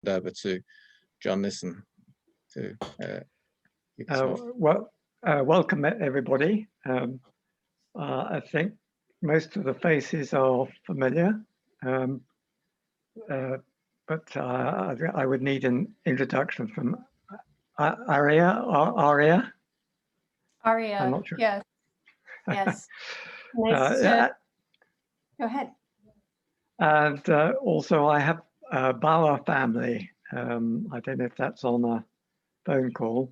over to John Nissen to kick us off. Welcome everybody. I think most of the faces are familiar, but I would need an introduction from Aria. I'm not sure. Yes. Yes. Nice to... Go ahead. And also I have Bauer family. I don't know if that's on a phone call.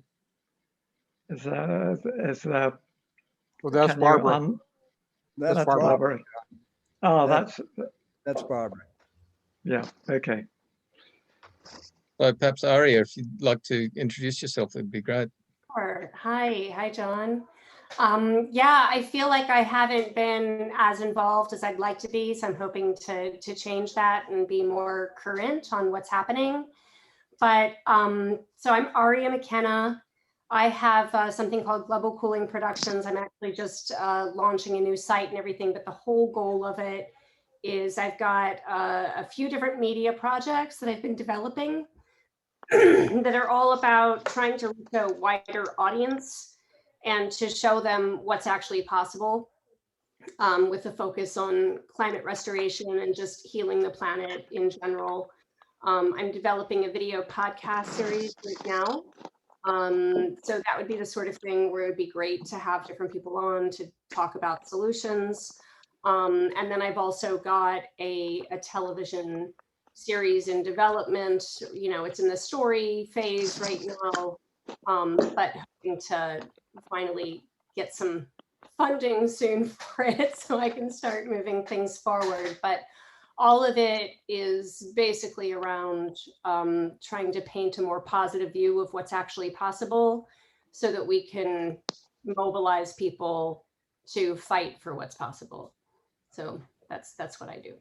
Well, that's Barbara. That's Barbara. Oh, that's Barbara. Yeah. Okay. So perhaps Aria, if you'd like to introduce yourself, it'd be great. Sure. Hi, John. Yeah, I feel like I haven't been as involved as I'd like to be, so I'm hoping to change that and be more current on what's happening. But so I'm Aria McKenna. I have something called Global Cooling Productions. I'm actually just launching a new site and everything, but the whole goal of it is I've got a few different media projects that I've been developing that are all about trying to reach a wider audience and to show them what's actually possible with a focus on climate restoration and just healing the planet in general. I'm developing a video podcast series right now. So that would be the sort of thing where it would be great to have different people on to talk about solutions. And then I've also got a television series in development. You know, it's in the story phase right now, but hoping to finally get some funding soon for it so I can start moving things forward. But all of it is basically around trying to paint a more positive view of what's actually possible so that we can mobilize people to fight for what's possible. So that's what I do.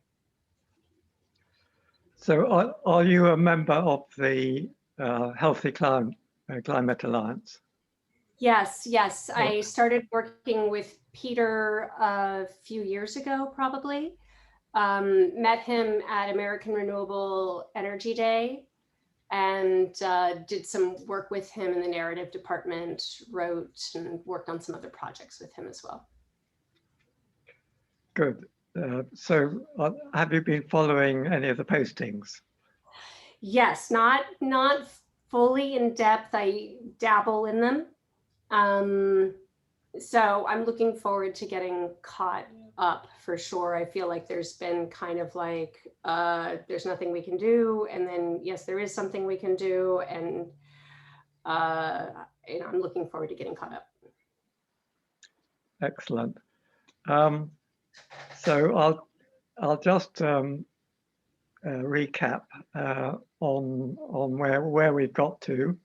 So are you a member of the Healthy Climate Alliance? Yes. I started working with Peter a few years ago, probably. Met him at American Renewable Energy Day and did some work with him in the narrative department, wrote and worked on some other projects with him as well. Good. So have you been following any of the postings? Yes, not fully in depth. I dabble in them. So I'm looking forward to getting caught up for sure. I feel like there's been kind of like, there's nothing we can do. And then, yes, there is something we can do. And I'm looking forward to getting caught up. Excellent. So I'll just recap on where we've got to.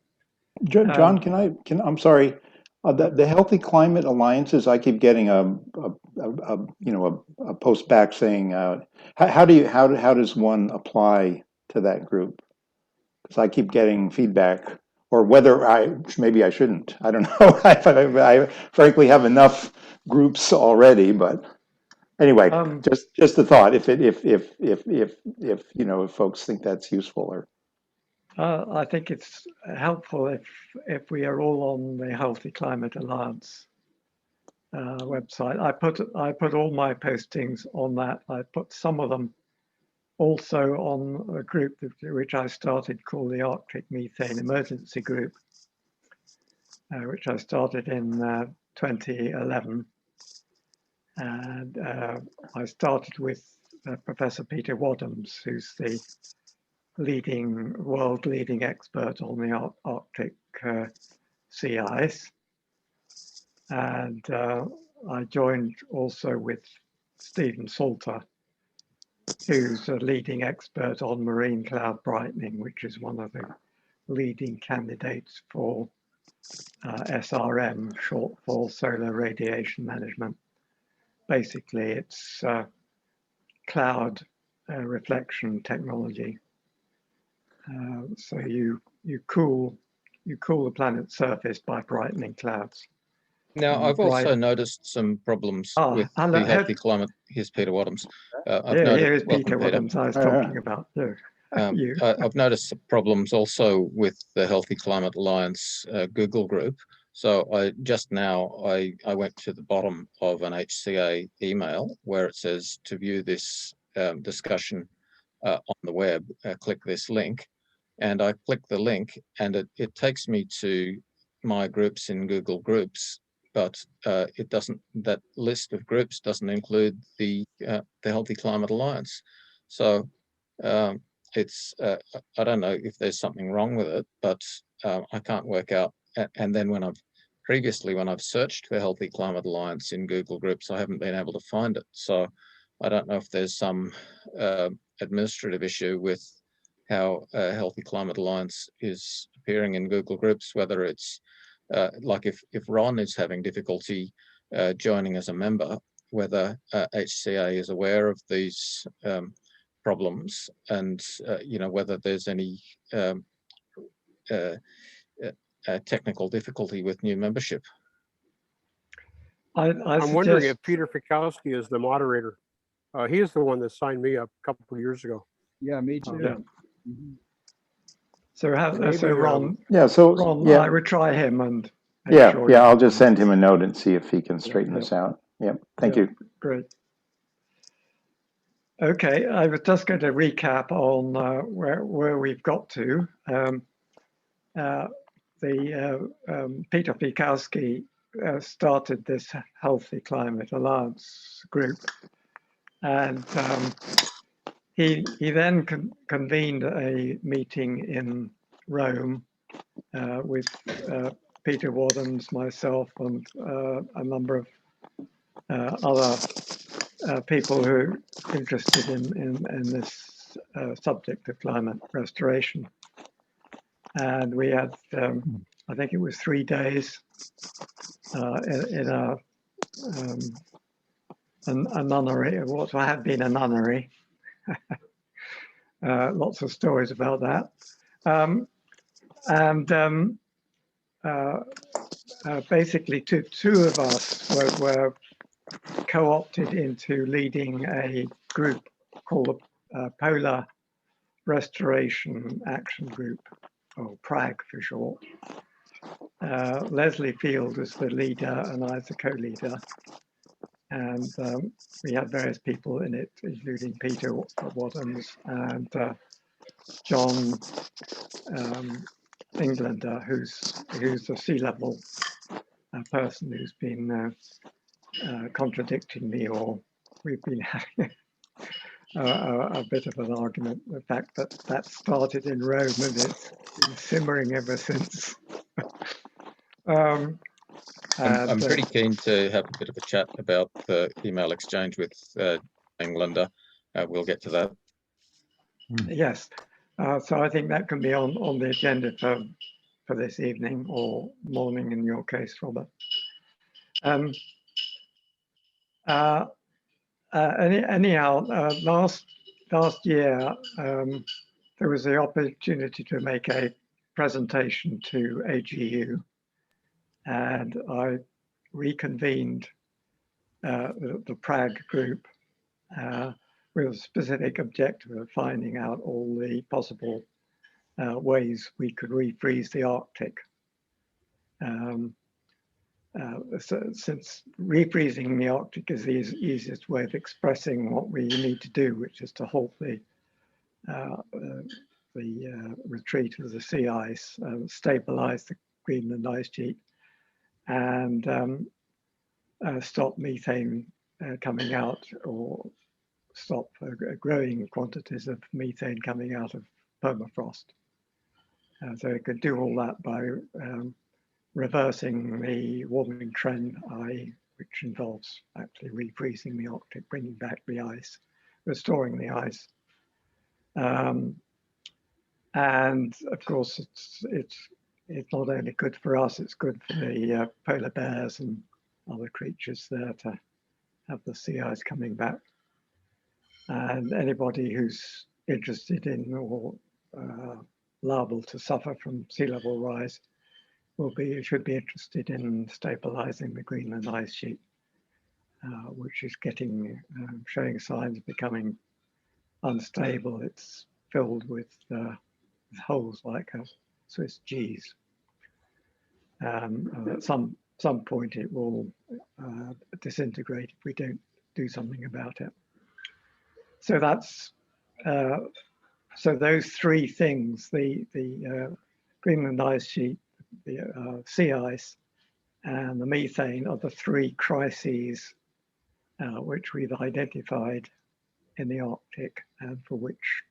John, I'm sorry. The Healthy Climate Alliances, I keep getting a post back saying, how does one apply to that group? Because I keep getting feedback, or whether maybe I shouldn't. I don't know. I frankly have enough groups already, but anyway, just a thought. If folks think that's useful or. I think it's helpful if we are all on the Healthy Climate Alliance website. I put all my postings on that. I put some of them also on a group which I started called the Arctic Methane Emergency Group, which I started in 2011. And I started with Professor Peter Wadhams, who's the world leading expert on the Arctic sea ice. And I joined also with Stephen Salter, who's a leading expert on marine cloud brightening, which is one of the leading candidates for SRM, short for solar radiation management. Basically, it's cloud reflection technology. So you cool the planet's surface by brightening clouds. Now, I've also noticed some problems with the Healthy Climate. Here's Peter Wadhams. Here is Peter Wadhams I was talking about. I've noticed problems also with the Healthy Climate Alliance Google group. So I went to the bottom of an HCA email where it says to view this discussion on the web, click this link. And I click the link and it takes me to my groups in Google Groups, but it doesn't, that list of groups doesn't include the Healthy Climate Alliance. So it's, I don't know if there's something wrong with it, but I can't work out. And then when I've searched for Healthy Climate Alliance in Google Groups, I haven't been able to find it. So I don't know if there's some administrative issue with how Healthy Climate Alliance is appearing in Google Groups, whether it's like if Ron is having difficulty joining as a member, whether HCA is aware of these problems, and whether there's any technical difficulty with new membership. I'm wondering if Peter Fikowski is the moderator. He is the one that signed me up a couple of years ago. Yeah, me too. Yeah. Mhm. So Ron, Ron, I would try him and I'll just send him a note and see if he can straighten this out. Yeah, thank you. Great. Okay, I was just going to recap on where we've got to. Peter Fikowski started this Healthy Climate Alliance group, and he then convened a meeting in Rome with Peter Waddens, myself, and a number of other people who are interested in this subject of climate restoration. And we had, I think it was 3 days in a nunnery, what had been a nunnery. Lots of stories about that. Basically, two of us were co-opted into leading a group called the Polar Restoration Action Group, or PRAG for short. Leslie Field is the leader and I was the co-leader. And we had various people in it, including Peter Waddens and John Englander, who's a sea level person who's been contradicting me, or we've been having a bit of an argument. The fact that started in Rome and it's been simmering ever since. I'm pretty keen to have a bit of a chat about the email exchange with Englander. We'll get to that. Yes, so I think that can be on the agenda for this evening or morning in your case, Robert. Anyhow, last year there was the opportunity to make a presentation to AGU, and I reconvened the PRAG group with a specific objective of finding out all the possible ways we could refreeze the Arctic. Since refreezing the Arctic is the easiest way of expressing what we need to do, which is to halt the retreat of the sea ice, stabilize the Greenland ice sheet, and stop methane coming out, or stop growing quantities of methane coming out of permafrost. So it could do all that by reversing the warming trend, which involves actually refreezing the Arctic, bringing back the ice, restoring the ice. And of course, it's not only good for us, it's good for the polar bears and other creatures there to have the sea ice coming back. And anybody who's interested in or liable to suffer from sea level rise should be interested in stabilizing the Greenland ice sheet, which is showing signs of becoming unstable. It's filled with holes like a Swiss cheese. At some point it will disintegrate if we don't do something about it. So that's so those three things: the Greenland ice sheet, the sea ice, and the methane are the three crises which we've identified in the Arctic and for which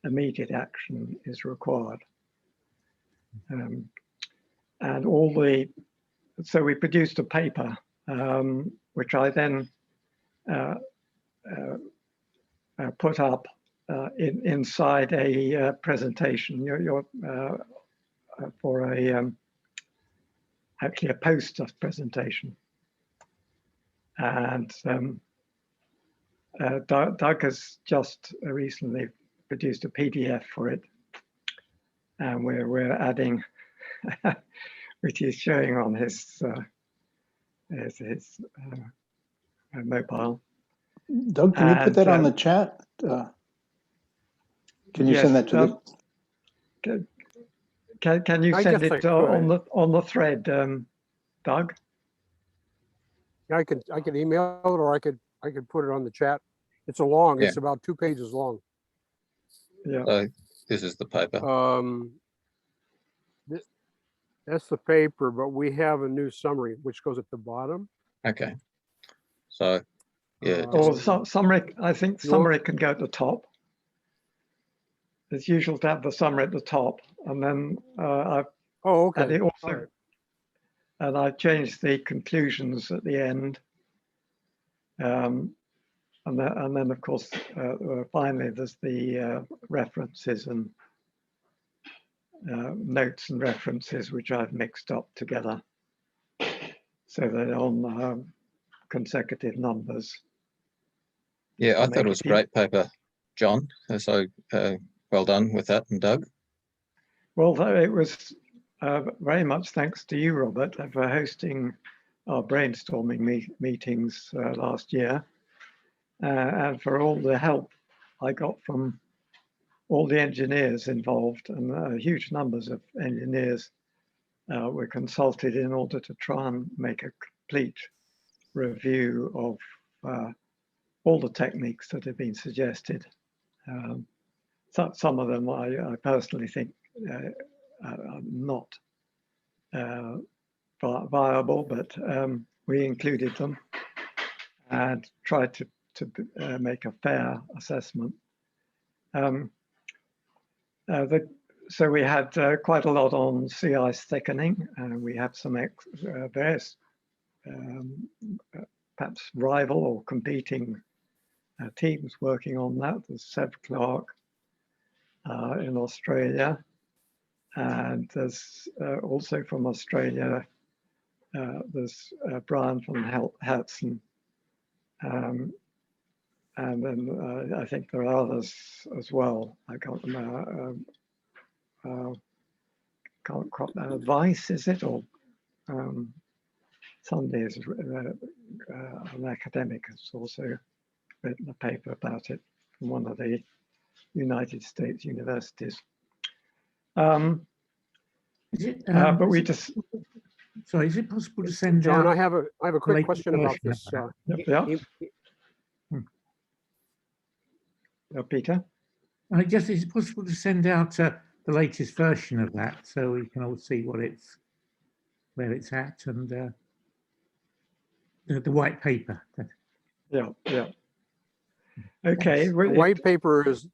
immediate action is required. And so we produced a paper, which I then put up inside a presentation for actually a poster presentation. And Doug has just recently produced a PDF for it, and we're adding, which he's showing on his mobile. Doug, can you put that on the chat? Can you send that to the? Can you send it on the thread, Doug? Yeah, I could email it, or I could put it on the chat. It's it's about 2 pages long. Yeah. This is the paper. That's the paper, but we have a new summary which goes at the bottom. Okay. So yeah. Or summary. I think summary can go at the top. It's usual to have the summary at the top, and then okay. And it also, and I changed the conclusions at the end. And then of course, finally, there's the references and notes and references, which I've mixed up together. So they're on consecutive numbers. Yeah, I thought it was a great paper, John. So well done with that, and Doug. Well, it was very much thanks to you, Robert, for hosting our brainstorming meetings last year, and for all the help I got from all the engineers involved, and huge numbers of engineers were consulted in order to try and make a complete review of all the techniques that have been suggested. Some of them I personally think are not viable, but we included them and tried to make a fair assessment. So we had quite a lot on sea ice thickening, and we have some various perhaps rival or competing teams working on that. There's Seb Clark in Australia, and there's also from Australia, there's Brian van Hertzen, and then I think there are others as well. I can't remember. Can't quite Vice, is it? Or Sunday is an academic has also written a paper about it from one of the United States universities. But we just. Sorry, is it possible to send John, out? I have a quick question about this. Peter? Is it possible to send out the latest version of that so we can all see where it's at, and the white paper? Yeah. Okay. White paper is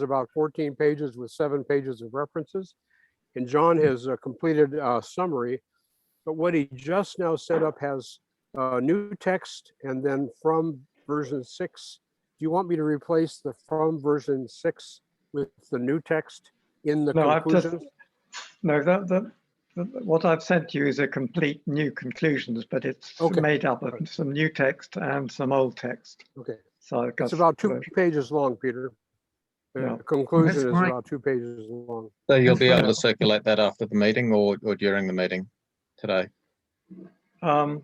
about 14 pages with 7 pages of references, and John has completed a summary. But what he just now set up has new text, and then from version 6. Do you want me to replace the from version 6 with the new text in the conclusions? What I've sent you is a complete new conclusions, but it's made up of some new text and some old text. Okay. So it's about 2 pages long, Peter. The conclusion is about 2 pages long. So you'll be able to circulate that after the meeting or during the meeting today? I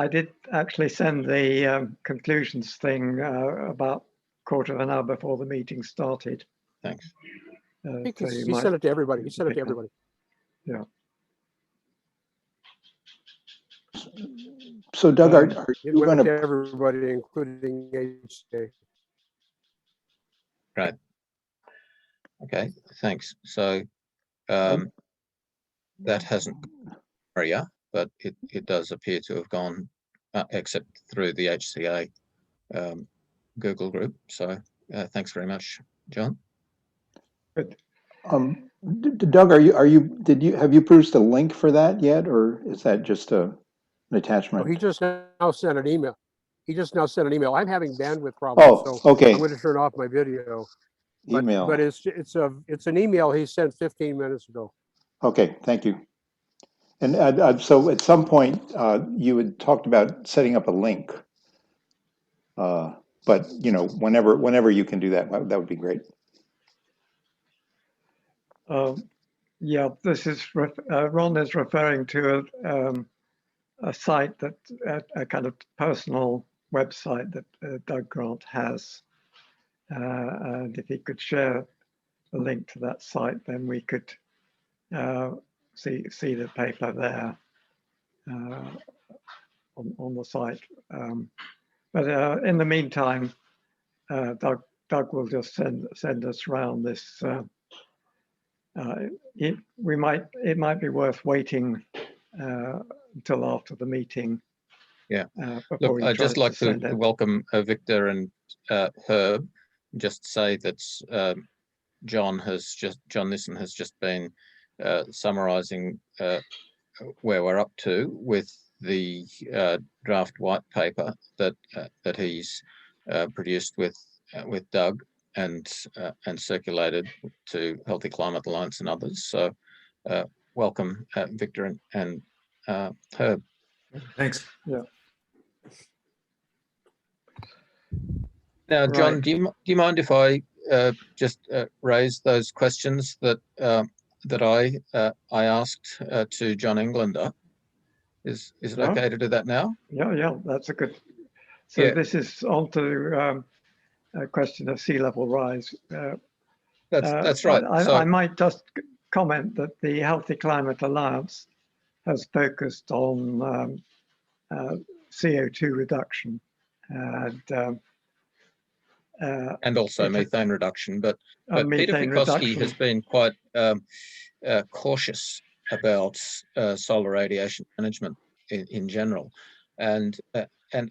did actually send the conclusions thing about quarter of an hour before the meeting started. Thanks. I think So you he might- sent it to everybody. He sent it to everybody. So Doug, are It you went going to to, everybody, including HCA. Great. Okay, thanks. So that hasn't gone area, but it does appear to have gone, except through the HCA Google group. So thanks very much, John. Doug, have you produced a link for that yet, or is that just an Oh, attachment? he just now sent an email. He just now sent an email. I'm having bandwidth problems, Oh, so okay. I'm going to turn off my video. But Email. it's an email he sent 15 minutes ago. Okay, thank you. And so at some point, you had talked about setting up a link. But whenever you can do that, that would be great. Yeah, this is Ron is referring to a site that a kind of personal website that Doug Grant has, and if he could share a link to that site, then we could see the paper there on the site. But in the meantime, Doug will just send us around this. It might be worth waiting until after the meeting. Yeah. Before Look, he I'd just tries like to send it. welcome Victor and Herb. Just say that John Nissen has just been summarising where we're up to with the draft white paper that he's produced with Doug and circulated to Healthy Climate Alliance and others. So welcome, Victor and Herb. Thanks. Yeah. Now, John, Right. do you mind if I just raise those questions that I asked to John Englander? Is it Yeah. okay to do that now? Yeah, that's a good. So Yeah. this is on to a question of sea level rise. That's right. I might just comment that the Healthy Climate Alliance has focused on CO2 reduction and also methane reduction, but Peter methane Pikoski reduction. has been quite cautious about solar radiation management in general, and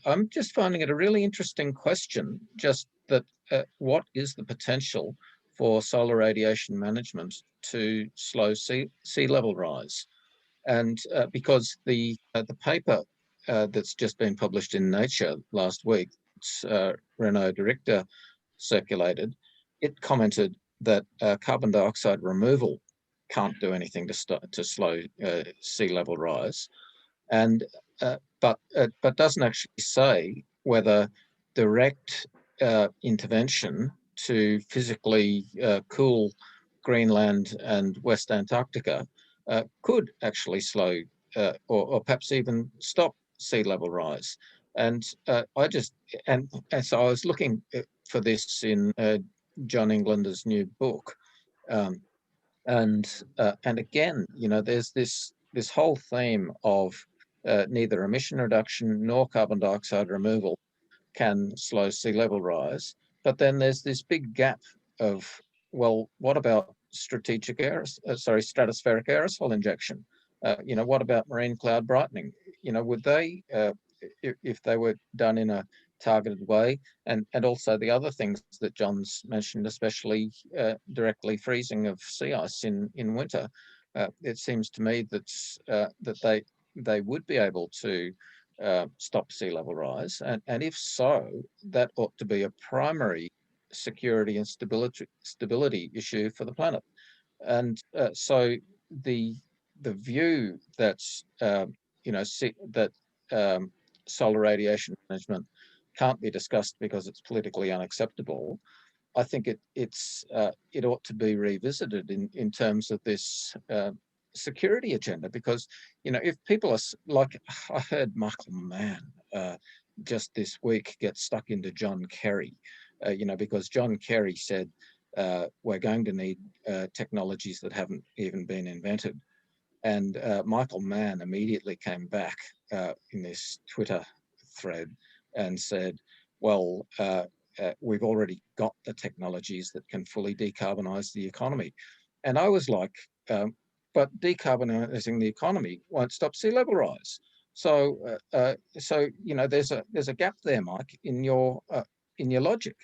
I'm just finding it a really interesting question. Just that, what is the potential for solar radiation management to slow sea level rise? And because the paper that's just been published in Nature last week, Renaud Director circulated, it commented that carbon dioxide removal can't do anything to slow sea level rise, and but doesn't actually say whether direct intervention to physically cool Greenland and West Antarctica could actually slow or perhaps even stop sea level rise. And I just and so I was looking for this in John Englander's new book, and again, there's this whole theme of neither emission reduction nor carbon dioxide removal can slow sea level rise. But then there's this big gap of, well, what about stratospheric aerosol injection? What about marine cloud brightening? Would they, if they were done in a targeted way, and also the other things that John's mentioned, especially directly freezing of sea ice in winter, it seems to me that they would be able to stop sea level rise, and if so, that ought to be a primary security and stability issue for the planet. And so the view that's that solar radiation management can't be discussed because it's politically unacceptable, I think it ought to be revisited in terms of this security agenda, because if people are like, I heard Michael Mann just this week get stuck into John Kerry because John Kerry said we're going to need technologies that haven't even been invented. And Michael Mann immediately came back in this Twitter thread and said, well, we've already got the technologies that can fully decarbonize the economy. And I was like, but decarbonizing the economy won't stop sea level rise. So, there's a gap there, Mike, in your logic.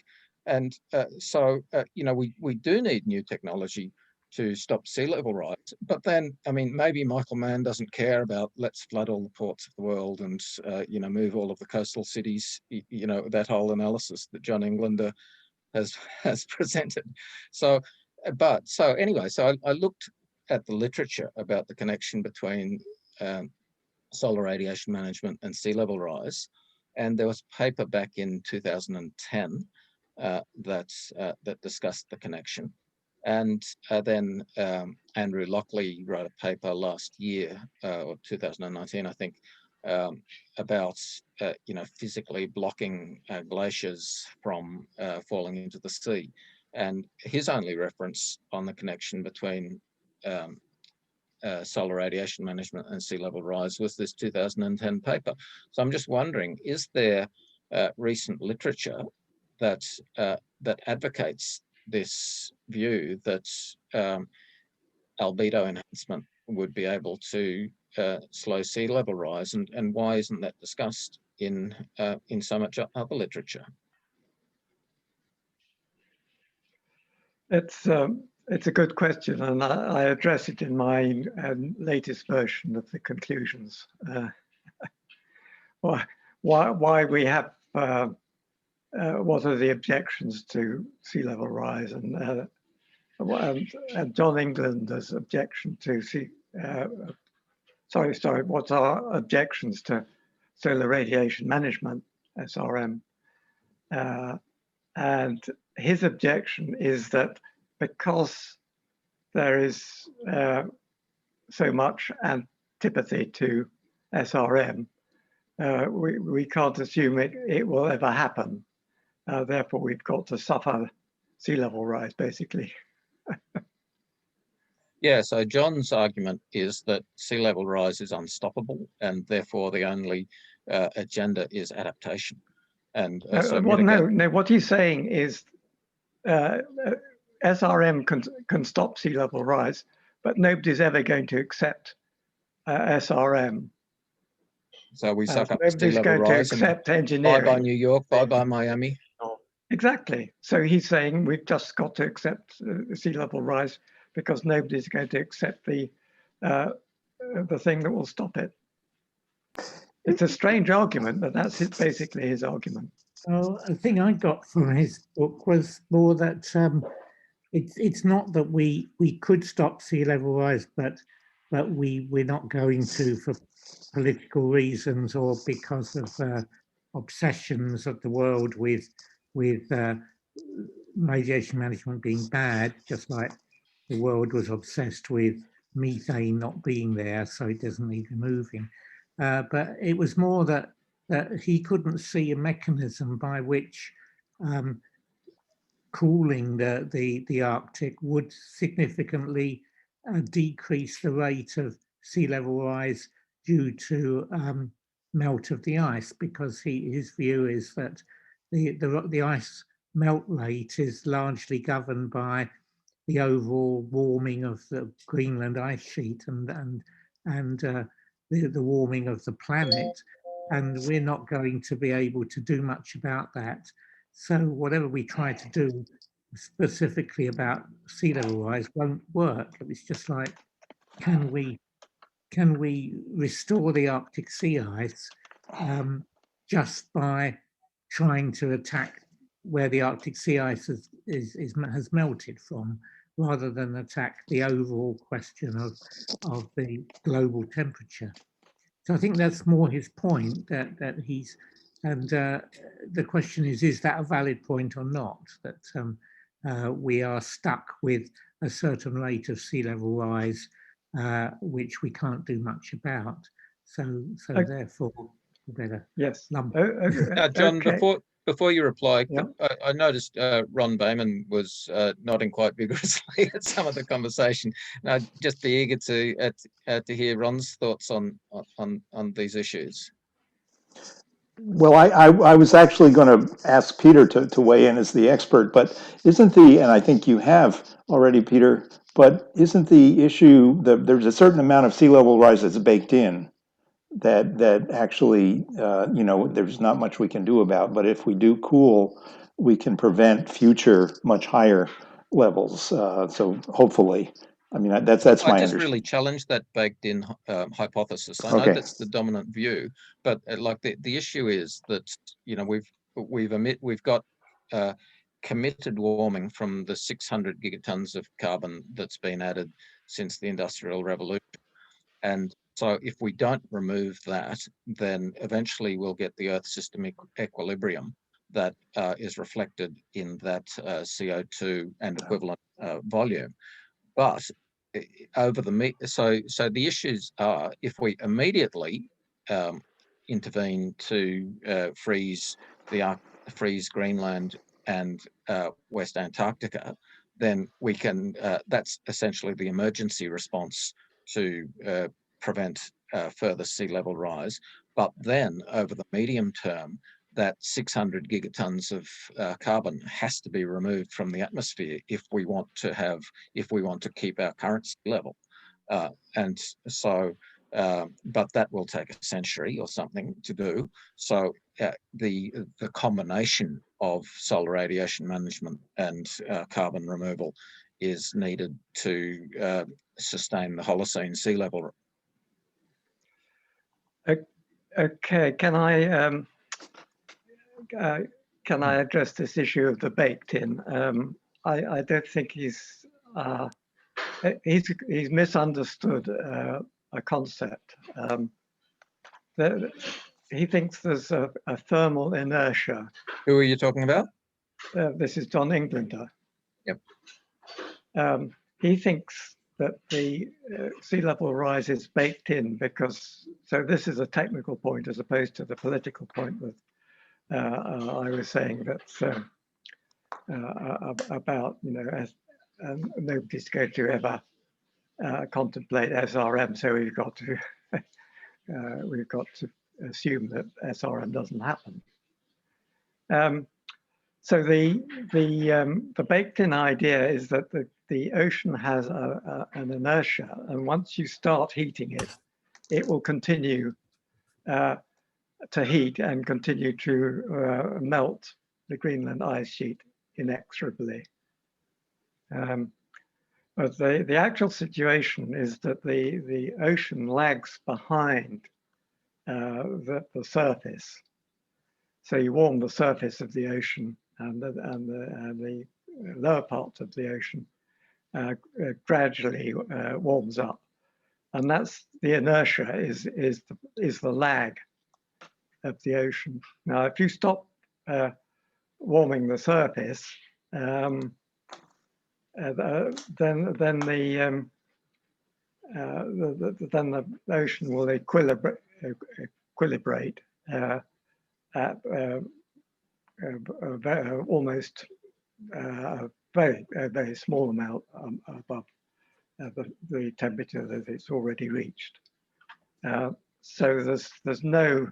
And we do need new technology to stop sea level rise. But then, I mean, maybe Michael Mann doesn't care about let's flood all the ports of the world and, move all of the coastal cities, that whole analysis that John Englander has presented. So anyway, I looked at the literature about the connection between solar radiation management and sea level rise. And there was a paper back in 2010 that discussed the connection. And then Andrew Lockley wrote a paper last year, or 2019, I think, about physically blocking glaciers from falling into the sea. And his only reference on the connection between solar radiation management and sea level rise was this 2010 paper. So I'm just wondering, is there recent literature that advocates this view that albedo enhancement would be able to slow sea level rise, and why isn't that discussed in so much other literature? It's a good question, and I address it in my latest version of the conclusions. Why we have what are the objections to sea level rise, and John Englander's objection to what's our objections to solar radiation management, SRM, and his objection is that because there is so much antipathy to SRM, we can't assume it will ever happen. Therefore, we've got to suffer sea level rise, basically. Yeah, so John's argument is that sea level rise is unstoppable, and therefore the only agenda is adaptation. And no, what he's saying is SRM can stop sea level rise, but nobody's ever going to accept SRM. So we suck up nobody's sea level going rise to accept and engineering. bye-bye New York, bye-bye Miami. Exactly. So he's saying we've just got to accept sea level rise because nobody's going to accept the thing that will stop it. It's a strange argument, but that's basically his argument. Well, the thing I got from his book was more that it's not that we could stop sea level rise, but we're not going to for political reasons or because of obsessions of the world with radiation management being bad, just like the world was obsessed with methane not being there, so it doesn't need removing. But it was more that he couldn't see a mechanism by which cooling the Arctic would significantly decrease the rate of sea level rise due to melt of the ice, because his view is that the ice melt rate is largely governed by the overall warming of the Greenland ice sheet and the warming of the planet, and we're not going to be able to do much about that. So whatever we try to do specifically about sea level rise won't work. It's just like, can we restore the Arctic sea ice just by trying to attack where the Arctic sea ice has melted from, rather than attack the overall question of the global temperature. So I think that's more his point, that he's, and the question is that a valid point or not, that we are stuck with a certain rate of sea level rise, which we can't do much about. So therefore, we better yes. lump. John, Okay. Before you reply, Yeah. I noticed Ron Bayman was nodding quite vigorously at some of the conversation. And I'd just be eager to hear Ron's thoughts on these issues. Well, I was actually going to ask Peter to weigh in as the expert, but isn't and I think you have already, Peter, but isn't the issue that there's a certain amount of sea level rise that's baked in that actually, there's not much we can do about, but if we do cool, we can prevent future much higher levels. So hopefully, I mean, that's my I just understanding. really challenge that baked in hypothesis. I know Okay. that's the dominant view, but like the issue is that, we've got committed warming from the 600 gigatons of carbon that's been added since the Industrial Revolution. And so if we don't remove that, then eventually we'll get the Earth system equilibrium that is reflected in that CO2 and equivalent volume. But over so the issues are, if we immediately intervene to freeze Greenland and West Antarctica, then we can. That's essentially the emergency response to prevent further sea level rise. But then over the medium term, that 600 gigatons of carbon has to be removed from the atmosphere if we want to keep our current sea level. And so, but that will take a century or something to do. So the combination of solar radiation management and carbon removal is needed to sustain the Holocene sea level. Okay, can I address this issue of the baked in? I don't think he's misunderstood a concept. He thinks there's a thermal inertia. Who are you talking about? This is John Englander. Yep. He thinks that the sea level rise is baked in because, so this is a technical point as opposed to the political point that I was saying that about, nobody's going to ever contemplate SRM, so we've got to assume that SRM doesn't happen. So the baked-in idea is that the ocean has an inertia, and once you start heating it, it will continue to heat and continue to melt the Greenland ice sheet inexorably. But the actual situation is that the ocean lags behind the surface. So you warm the surface of the ocean, and the lower parts of the ocean gradually warms up, and that's the inertia is the lag of the ocean. Now, if you stop warming the surface, then the ocean will equilibrate at almost a very small amount above the temperature that it's already reached. So there's no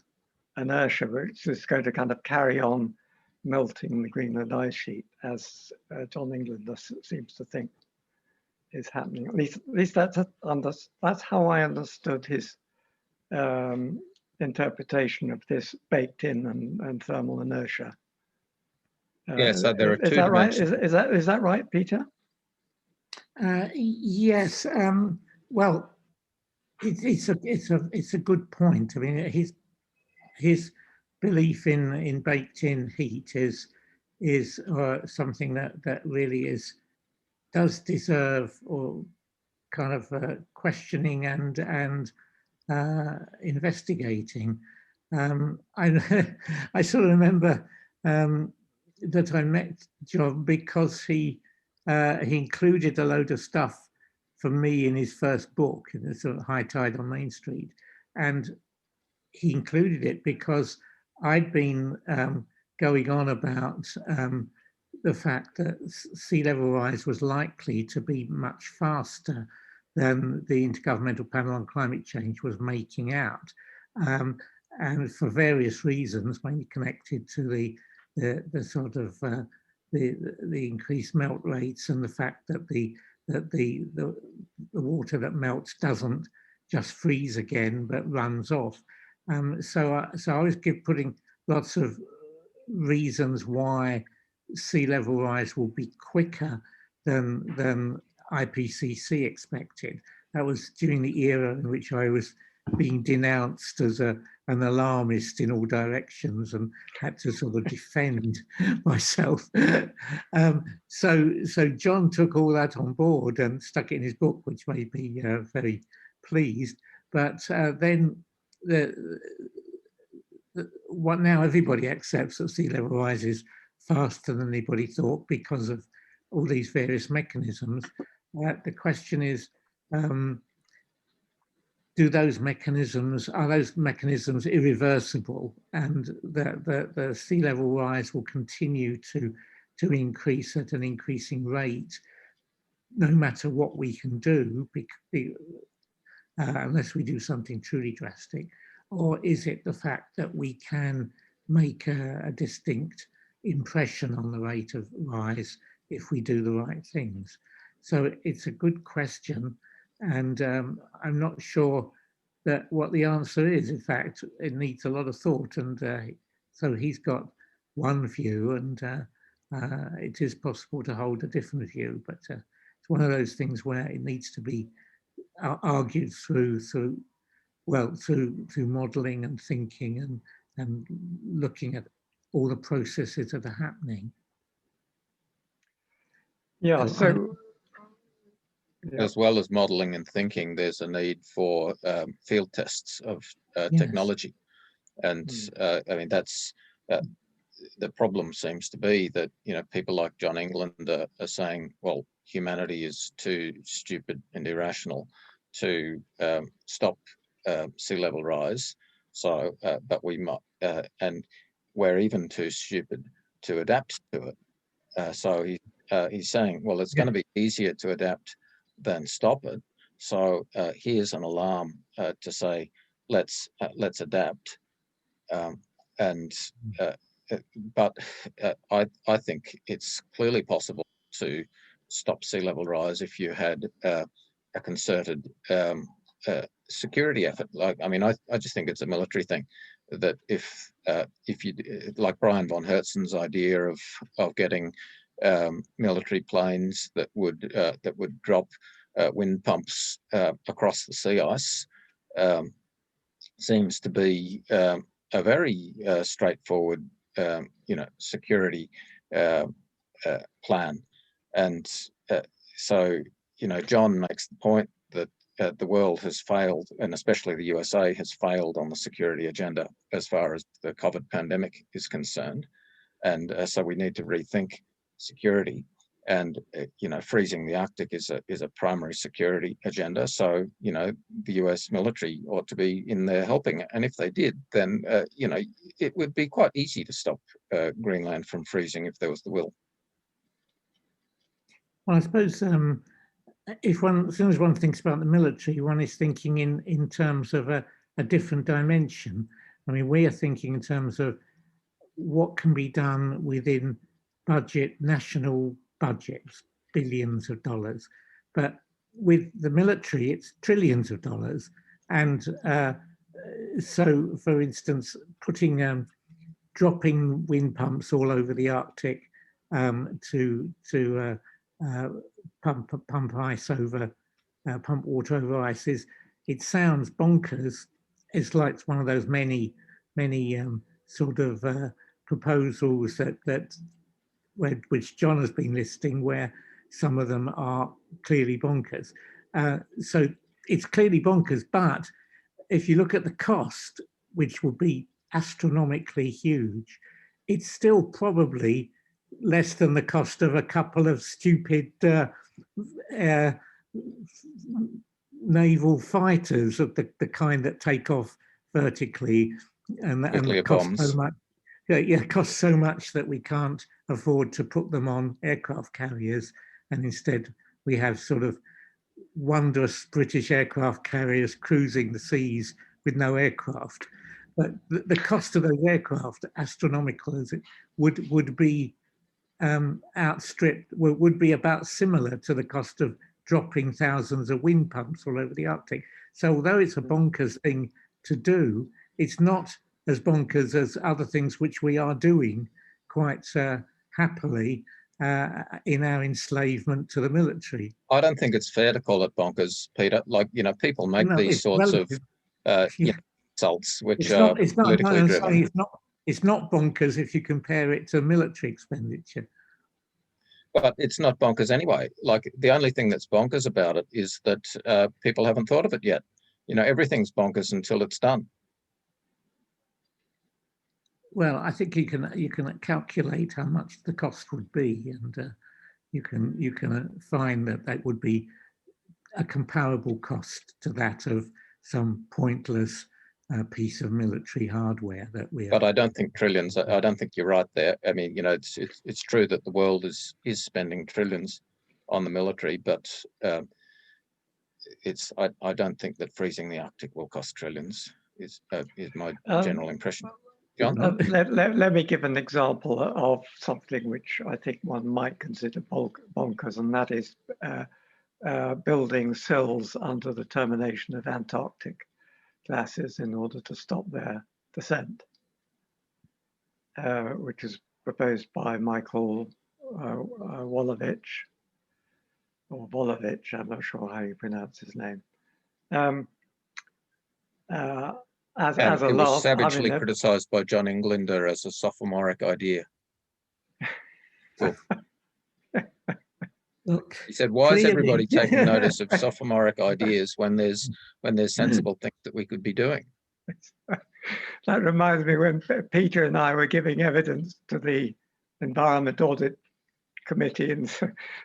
inertia, which is going to kind of carry on melting the Greenland ice sheet, as John Englander seems to think is happening. At least that's how I understood his interpretation of this baked in and thermal inertia. Yeah, so there are two is that right? dimensions. Is that right, Peter? Yes. Well, it's a good point. I mean, his belief in baked in heat is something that really does deserve or kind of questioning and investigating. I sort of remember that I met John because he included a load of stuff for me in his first book, in the sort of High Tide on Main Street, and he included it because I'd been going on about the fact that sea level rise was likely to be much faster than the Intergovernmental Panel on Climate Change was making out, and for various reasons, mainly connected to the sort of the increased melt rates and the fact that the water that melts doesn't just freeze again but runs off. So I was putting lots of reasons why sea level rise will be quicker than IPCC expected. That was during the era in which I was being denounced as an alarmist in all directions and had to sort of defend myself. So John took all that on board and stuck it in his book, which made me very pleased. But then what now everybody accepts that sea level rise is faster than anybody thought because of all these various mechanisms. The question is, are those mechanisms irreversible, and the sea level rise will continue to increase at an increasing rate no matter what we can do, unless we do something truly drastic? Or is it the fact that we can make a distinct impression on the rate of rise if we do the right things? So it's a good question, and I'm not sure that what the answer is. In fact, it needs a lot of thought, and so he's got one view, and it is possible to hold a different view, but it's one of those things where it needs to be argued through modelling and thinking and looking at all the processes that are happening. Yeah, so as well as modeling and thinking, there's a need for field tests of technology. And I mean, that's the problem seems to be that, you know, people like John England are saying, well, humanity is too stupid and irrational to stop sea level rise. So, but we might, and we're even too stupid to adapt to it. So he's saying, well, it's going to be easier to adapt than stop it. So here's an alarm to say, let's adapt. But I think it's clearly possible to stop sea level rise if you had a concerted security effort. Like, I mean, I just think it's a military thing that if you, like Brian von Herzen's idea of getting military planes that would drop wind pumps across the sea ice, seems to be a very straightforward, security plan. And so, you know, John makes the point that the world has failed, and especially the USA has failed on the security agenda as far as the COVID pandemic is concerned. And so we need to rethink security. And, freezing the Arctic is a primary security agenda. So, you know, the US military ought to be in there helping. And if they did, then, it would be quite easy to stop Greenland from freezing if there was the will. Well, I suppose as soon as one thinks about the military, one is thinking in terms of a different dimension. I mean, we are thinking in terms of what can be done within national budgets, billions of dollars. But with the military, it's trillions of dollars. And so, for instance, dropping wind pumps all over the Arctic to pump water over ice it sounds bonkers. It's like one of those many sort of proposals which John has been listing, where some of them are clearly bonkers. So it's clearly bonkers, but if you look at the cost, which will be astronomically huge, it's still probably less than the cost of a couple of stupid naval fighters of the kind that take off vertically and cost so much. cost so much that we can't afford to put them on aircraft carriers, and instead we have sort of wondrous British aircraft carriers cruising the seas with no aircraft. But the cost of those aircraft, astronomical as it would be, outstripped, would be about similar to the cost of dropping thousands of wind pumps all over the Arctic. So although it's a bonkers thing to do, it's not as bonkers as other things which we are doing quite happily in our enslavement to the military. I don't think it's fair to call it bonkers, Peter. Like, people make these sorts of insults which are politically driven. It's not bonkers if you compare it to military expenditure. But it's not bonkers anyway. Like, the only thing that's bonkers about it is that people haven't thought of it yet. Everything's bonkers until it's done. Well, I think you can calculate how much the cost would be, and you can find that would be a comparable cost to that of some pointless piece of military hardware that we. But I don't think trillions. I don't think you're right there. I mean, it's true that the world is spending trillions on the military, but I don't think that freezing the Arctic will cost trillions. Is my general impression. John? Let me give an example of something which I think one might consider bonkers, and that is building sills under the termination of Antarctic glaciers in order to stop their descent, which is proposed by Michael Wolovich, I'm not sure how you pronounce his name. It was savagely criticised by John Englander as a sophomoric idea. Cool. Look, he said, "Why is everybody taking notice of sophomoric ideas when there's sensible things that we could be doing?" That reminds me when Peter and I were giving evidence to the Environment Audit Committee and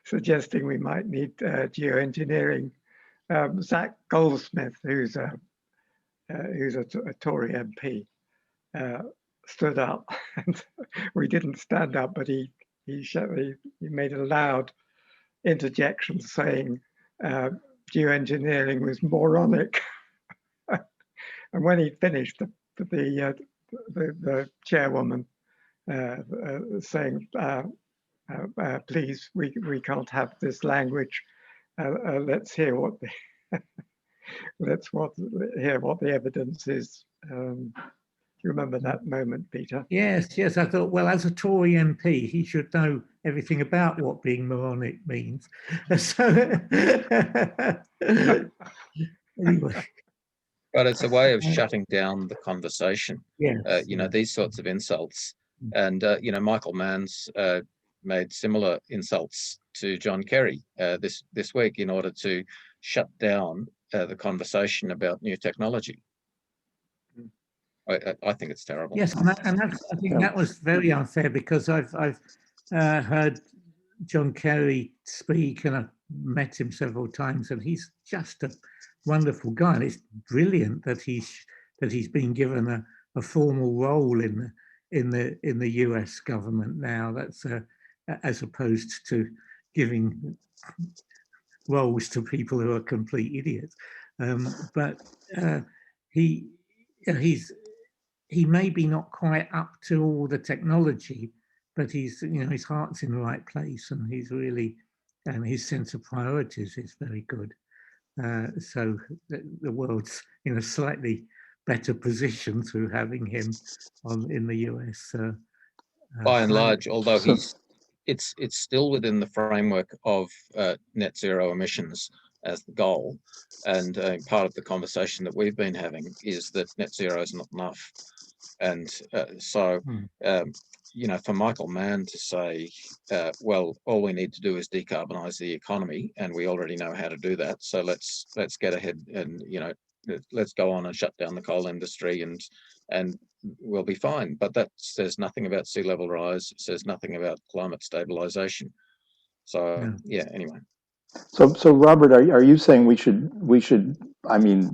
suggesting we might need geoengineering. Zach Goldsmith, who's a Tory MP, stood up, and we didn't stand up, but he made a loud interjection saying geoengineering was moronic. And when he finished, the chairwoman saying, "Please, we can't have this language. Let's hear what the hear what the evidence is." Do you remember that moment, Peter? Yes. I thought, well, as a Tory MP, he should know everything about what being moronic means. So, anyway. But it's a way of shutting down the conversation. Yes. These sorts of insults, and Michael Mann's made similar insults to John Kerry this week in order to shut down the conversation about new technology. I think it's terrible. Yes, and I think that was very unfair, because I've heard John Kerry speak, and I've met him several times, and he's just a wonderful guy. And it's brilliant that he's been given a formal role in the US government now. That's as opposed to giving roles to people who are complete idiots. But he may be not quite up to all the technology, but he's, his heart's in the right place, and he's really, and his sense of priorities is very good. So the world's in a slightly better position through having him in the US. By and large, although it's still within the framework of net zero emissions as the goal, and part of the conversation that we've been having is that net zero is not enough, and for Michael Mann to say, well, all we need to do is decarbonize the economy, and we already know how to do that, so let's get ahead and let's go on and shut down the coal industry and we'll be fine. But that says nothing about sea level rise. It says nothing about climate stabilization. So anyway. So Robert, are you saying we should? I mean,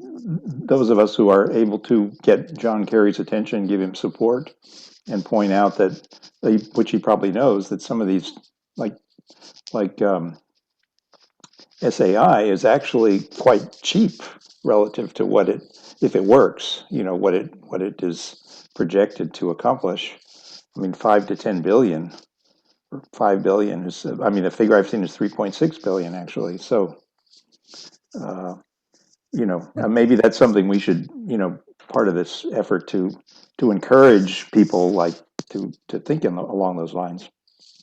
those of us who are able to get John Kerry's attention, give him support, and point out that, which he probably knows, that some of these, like SAI is actually quite cheap relative to what it, if it works, what it is projected to accomplish. I mean, 5 to 10 billion, or 5 billion is, I mean, the figure I've seen is 3.6 billion actually. So, maybe that's something we should, part of this effort to encourage people like to think along those lines.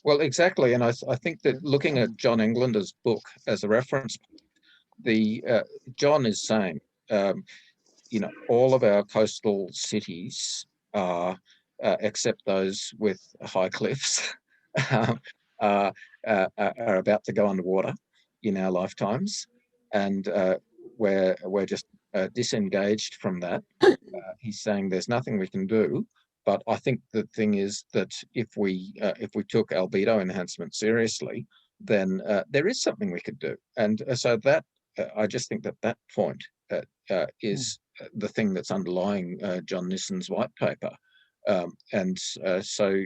Well, exactly. And I think that looking at John Englander's book as a reference, John is saying, all of our coastal cities are, except those with high cliffs, are about to go underwater in our lifetimes, and we're just disengaged from that. He's saying there's nothing we can do. But I think the thing is that if we took albedo enhancement seriously, then there is something we could do. And so that I just think that point is the thing that's underlying John Nissen's white paper, and so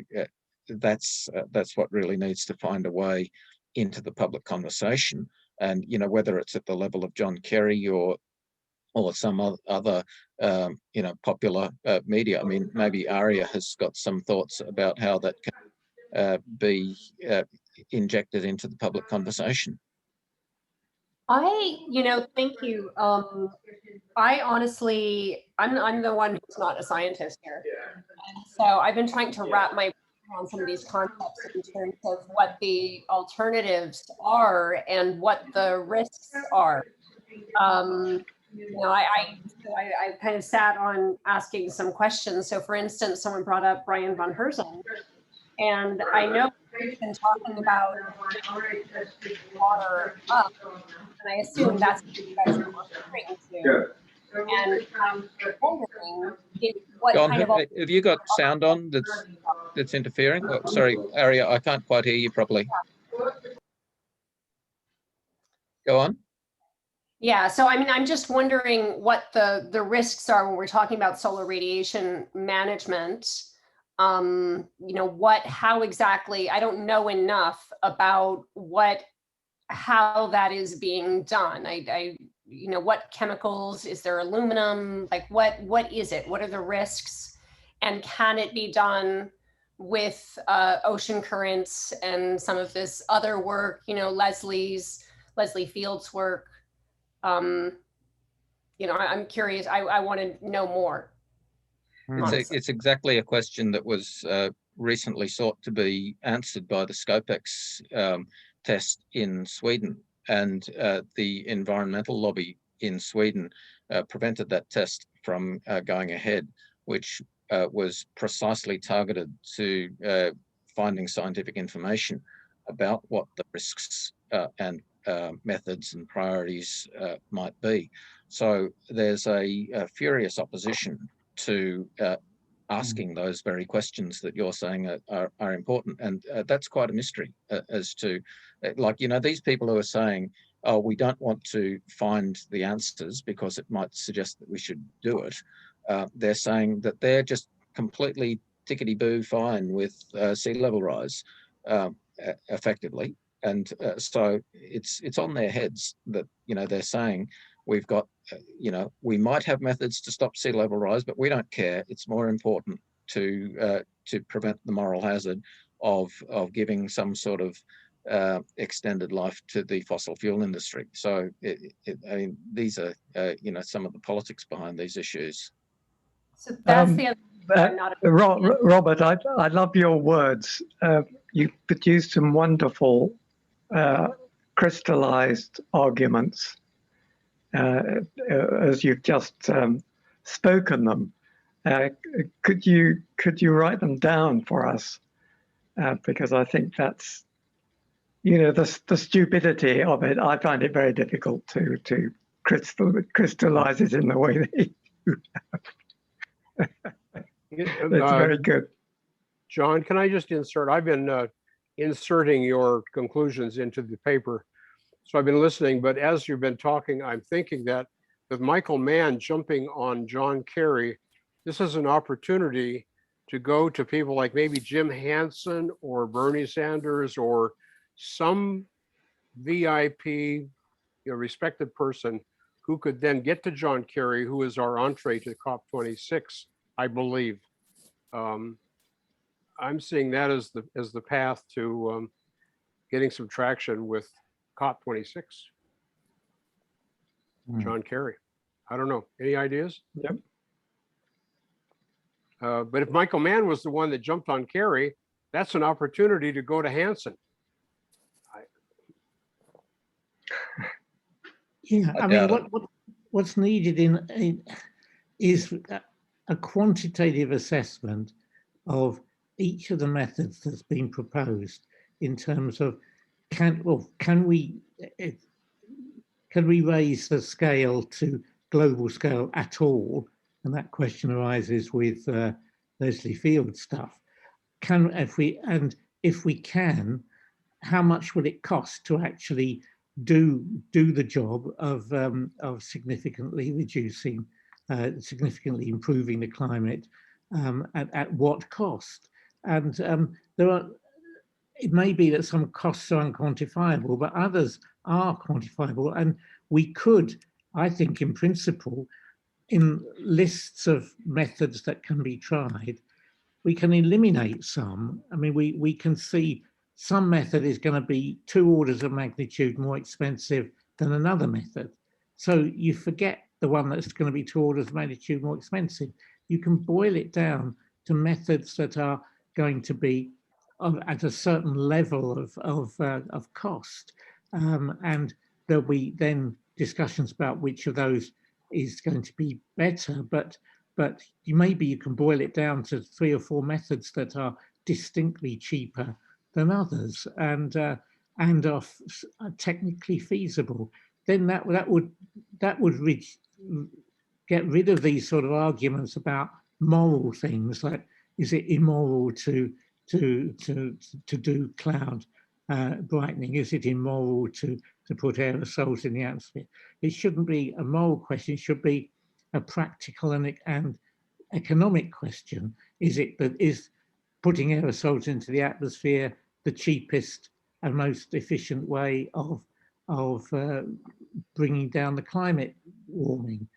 that's what really needs to find a way into the public conversation. And whether it's at the level of John Kerry or some other popular media. I mean, maybe Aria has got some thoughts about how that can be injected into the public conversation. Thank you. I honestly, I'm the one who's not a scientist here. And so I've been trying to wrap my brain around some of these concepts in terms of what the alternatives are and what the risks are. I kind of sat on asking some questions. So for instance, someone brought up Brian von Herzen, and I know we've been talking about water up, and I assume that's what you guys are referring to. And I'm wondering what John, kind of have you got sound on that's interfering? Oh, sorry, Aria, I can't quite hear you properly. Go on. Yeah, so I mean, I'm just wondering what the risks are when we're talking about solar radiation management. How exactly, I don't know enough about how that is being done. What chemicals, is there aluminum? Like what is it? What are the risks? And can it be done with ocean currents and some of this other work, Leslie Field's work? I'm curious. I want to know more. It's exactly a question that was recently sought to be answered by the Scopex test in Sweden, and the environmental lobby in Sweden prevented that test from going ahead, which was precisely targeted to finding scientific information about what the risks and methods and priorities might be. So there's a furious opposition to asking those very questions that you're saying are important, and that's quite a mystery as to, these people who are saying, oh, we don't want to find the answers because it might suggest that we should do it. They're saying that they're just completely tickety-boo fine with sea level rise, effectively. And so it's on their heads that, they're saying we've got, we might have methods to stop sea level rise, but we don't care. It's more important to prevent the moral hazard of giving some sort of extended life to the fossil fuel industry. So, these are, some of the politics behind these issues. So that's the other. Robert, I love your words. You produced some wonderful crystallized arguments as you've just spoken them. Could you write them down for us? Because I think that's, the stupidity of it. I find it very difficult to crystallize it in the way that you have. That's very good. John, can I just insert? I've been inserting your conclusions into the paper. So I've been listening, but as you've been talking, I'm thinking that with Michael Mann jumping on John Kerry, this is an opportunity to go to people like maybe Jim Hansen or Bernie Sanders or some VIP, respected person who could then get to John Kerry, who is our entree to COP26, I believe. I'm seeing that as the path to getting some traction with COP26. John Kerry. I don't know. Any ideas? Yep. But if Michael Mann was the one that jumped on Kerry, that's an opportunity to go to Hansen. Yeah, I I mean, doubt what's needed is a quantitative assessment of each of the methods that's been proposed in terms of can we raise the scale to global scale at all? And that question arises with Leslie Field stuff. If we can, how much will it cost to actually do the job of significantly reducing, significantly improving the climate, at what cost? And it may be that some costs are unquantifiable, but others are quantifiable. And we could, I think, in principle, in lists of methods that can be tried, we can eliminate some. I mean, we can see some method is going to be 2 orders of magnitude more expensive than another method. So you forget the one that's going to be 2 orders of magnitude more expensive. You can boil it down to methods that are going to be at a certain level of cost. And there'll be then discussions about which of those is going to be better, but maybe you can boil it down to 3 or 4 methods that are distinctly cheaper than others and are technically feasible. Then that would get rid of these sort of arguments about moral things, like is it immoral to do cloud brightening? Is it immoral to put aerosols in the atmosphere? It shouldn't be a moral question. It should be a practical and economic question. Is putting aerosols into the atmosphere the cheapest and most efficient way of bringing down the climate warming?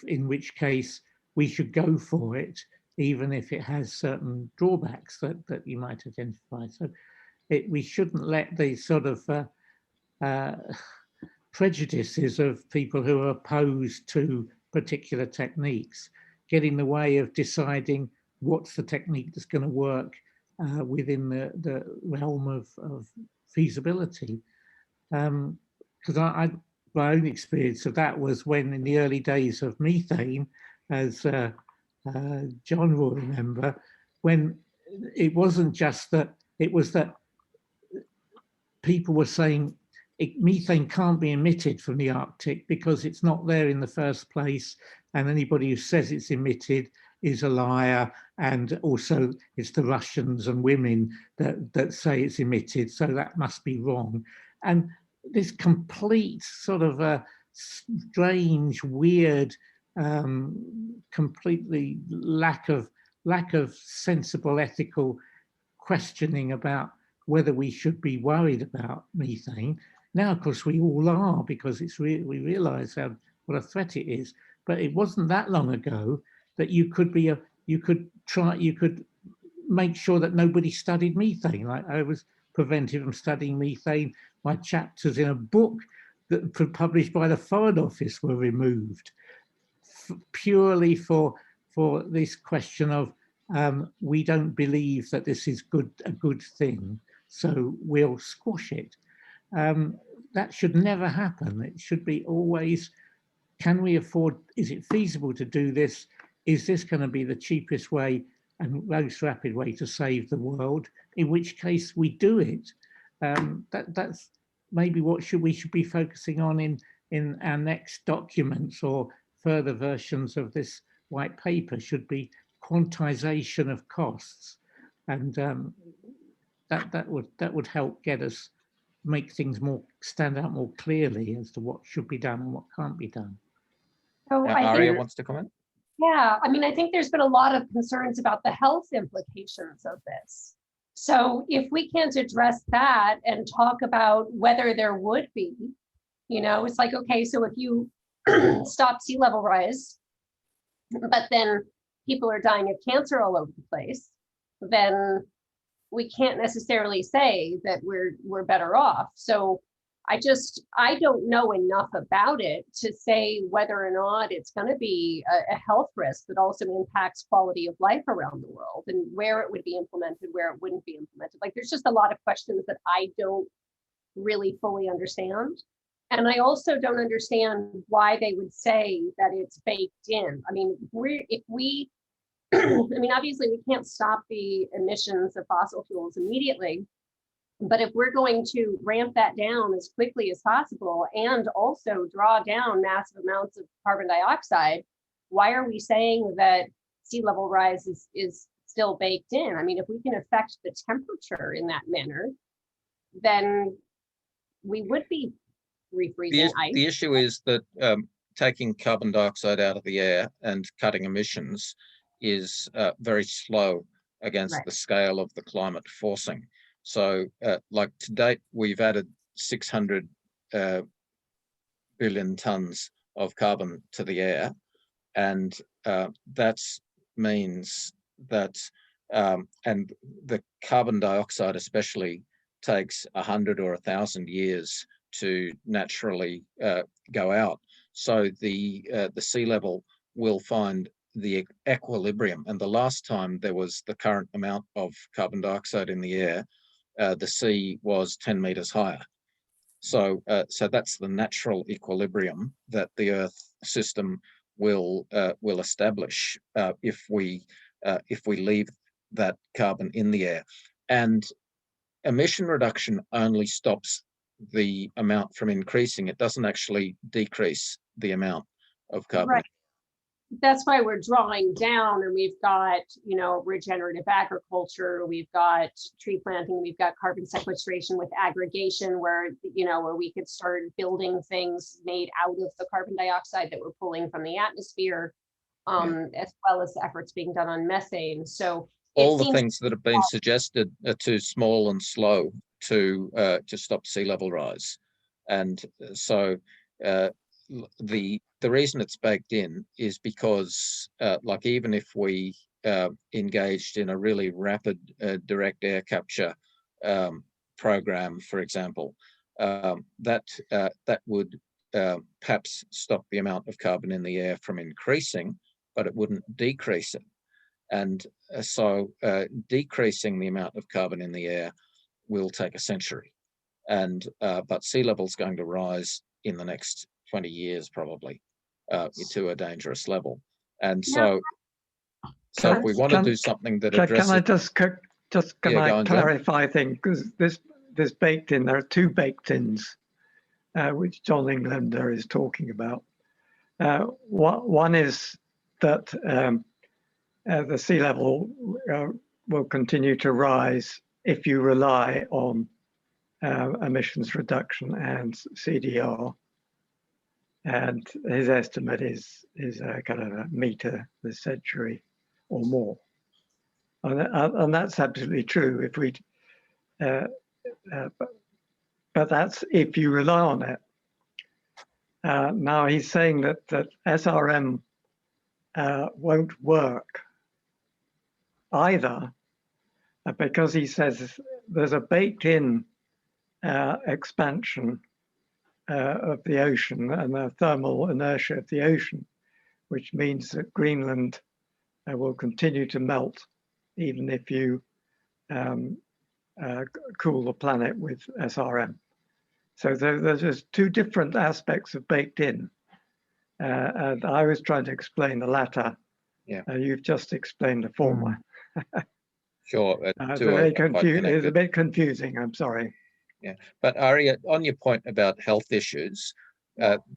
In which case we should go for it, even if it has certain drawbacks that you might identify. So we shouldn't let these sort of prejudices of people who are opposed to particular techniques get in the way of deciding what's the technique that's going to work within the realm of feasibility. Because my own experience of that was when in the early days of methane, as John will remember, when it wasn't just that, it was that people were saying methane can't be emitted from the Arctic because it's not there in the first place, and anybody who says it's emitted is a liar, and also it's the Russians and women that say it's emitted, so that must be wrong. And this complete sort of strange, weird, completely lack of sensible ethical questioning about whether we should be worried about methane. Now, of course, we all are, because we realise what a threat it is. But it wasn't that long ago that you could make sure that nobody studied methane. Like I was prevented from studying methane. My chapters in a book that published by the Foreign Office were removed purely for this question of we don't believe that this is a good thing, so we'll squash it. That should never happen. It should be always, can we afford, is it feasible to do this? Is this going to be the cheapest way and most rapid way to save the world? In which case we do it. That's maybe what we should be focusing on in our next documents or further versions of this white paper, should be quantization of costs. And that would help get us, make things stand out more clearly as to what should be done and what can't be done. So I Aria think, wants to comment. Yeah, I mean, I think there's been a lot of concerns about the health implications of this. So if we can't address that and talk about whether there would be, it's like, okay, so if you stop sea level rise, but then people are dying of cancer all over the place, then we can't necessarily say that we're better off. So I don't know enough about it to say whether or not it's going to be a health risk that also impacts quality of life around the world, and where it would be implemented, where it wouldn't be implemented. Like, there's just a lot of questions that I don't really fully understand. And I also don't understand why they would say that it's baked in. I mean, I mean, obviously we can't stop the emissions of fossil fuels immediately, but if we're going to ramp that down as quickly as possible and also draw down massive amounts of carbon dioxide, why are we saying that sea level rise is still baked in? I mean, if we can affect the temperature in that manner, then we would be refreezing ice. The issue is that taking carbon dioxide out of the air and cutting emissions is very slow against the scale of the climate forcing. So like to date, we've added 600 billion tons of carbon to the air. And that means that, and the carbon dioxide especially takes 100 or 1,000 years to naturally go out. So the sea level will find the equilibrium. And the last time there was the current amount of carbon dioxide in the air, the sea was 10 meters higher. So that's the natural equilibrium that the Earth system will establish if we leave that carbon in the air. And emission reduction only stops the amount from increasing. It doesn't actually decrease the amount of carbon. Right. That's why we're drawing down, and we've got, regenerative agriculture, we've got tree planting, we've got carbon sequestration with aggregation, where we could start building things made out of the carbon dioxide that we're pulling from the atmosphere, as well as efforts being done on methane. So all the things that have been suggested are too small and slow to stop sea level rise. And so the reason it's baked in is because like even if we engaged in a really rapid direct air capture program, for example, that would perhaps stop the amount of carbon in the air from increasing, but it wouldn't decrease it. And so decreasing the amount of carbon in the air will take a century. And but sea level is going to rise in the next 20 years probably to a dangerous level. And so if we want to do something that addresses... Can I clarify things? Because this baked in, there are two baked ins, which John Englander is talking about. One is that the sea level will continue to rise if you rely on emissions reduction and CDR. And his estimate is kind of a meter this century or more. And that's absolutely true. If we, but that's if you rely on it. Now he's saying that SRM won't work either, because he says there's a baked-in expansion of the ocean and the thermal inertia of the ocean, which means that Greenland will continue to melt even if you cool the planet with SRM. So there's just two different aspects of baked in. And I was trying to explain the latter. Yeah. You've just explained the former. Sure. It's a bit confusing, I'm sorry. Yeah, but Ari, on your point about health issues,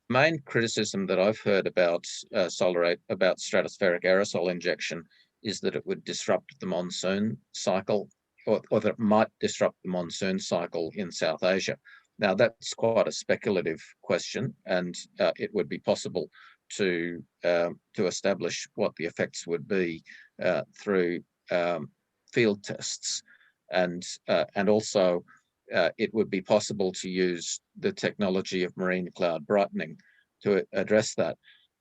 main criticism that I've heard about about stratospheric aerosol injection is that it would disrupt the monsoon cycle, or that it might disrupt the monsoon cycle in South Asia. Now, that's quite a speculative question, and it would be possible to establish what the effects would be through field tests, and also it would be possible to use the technology of marine cloud brightening to address that.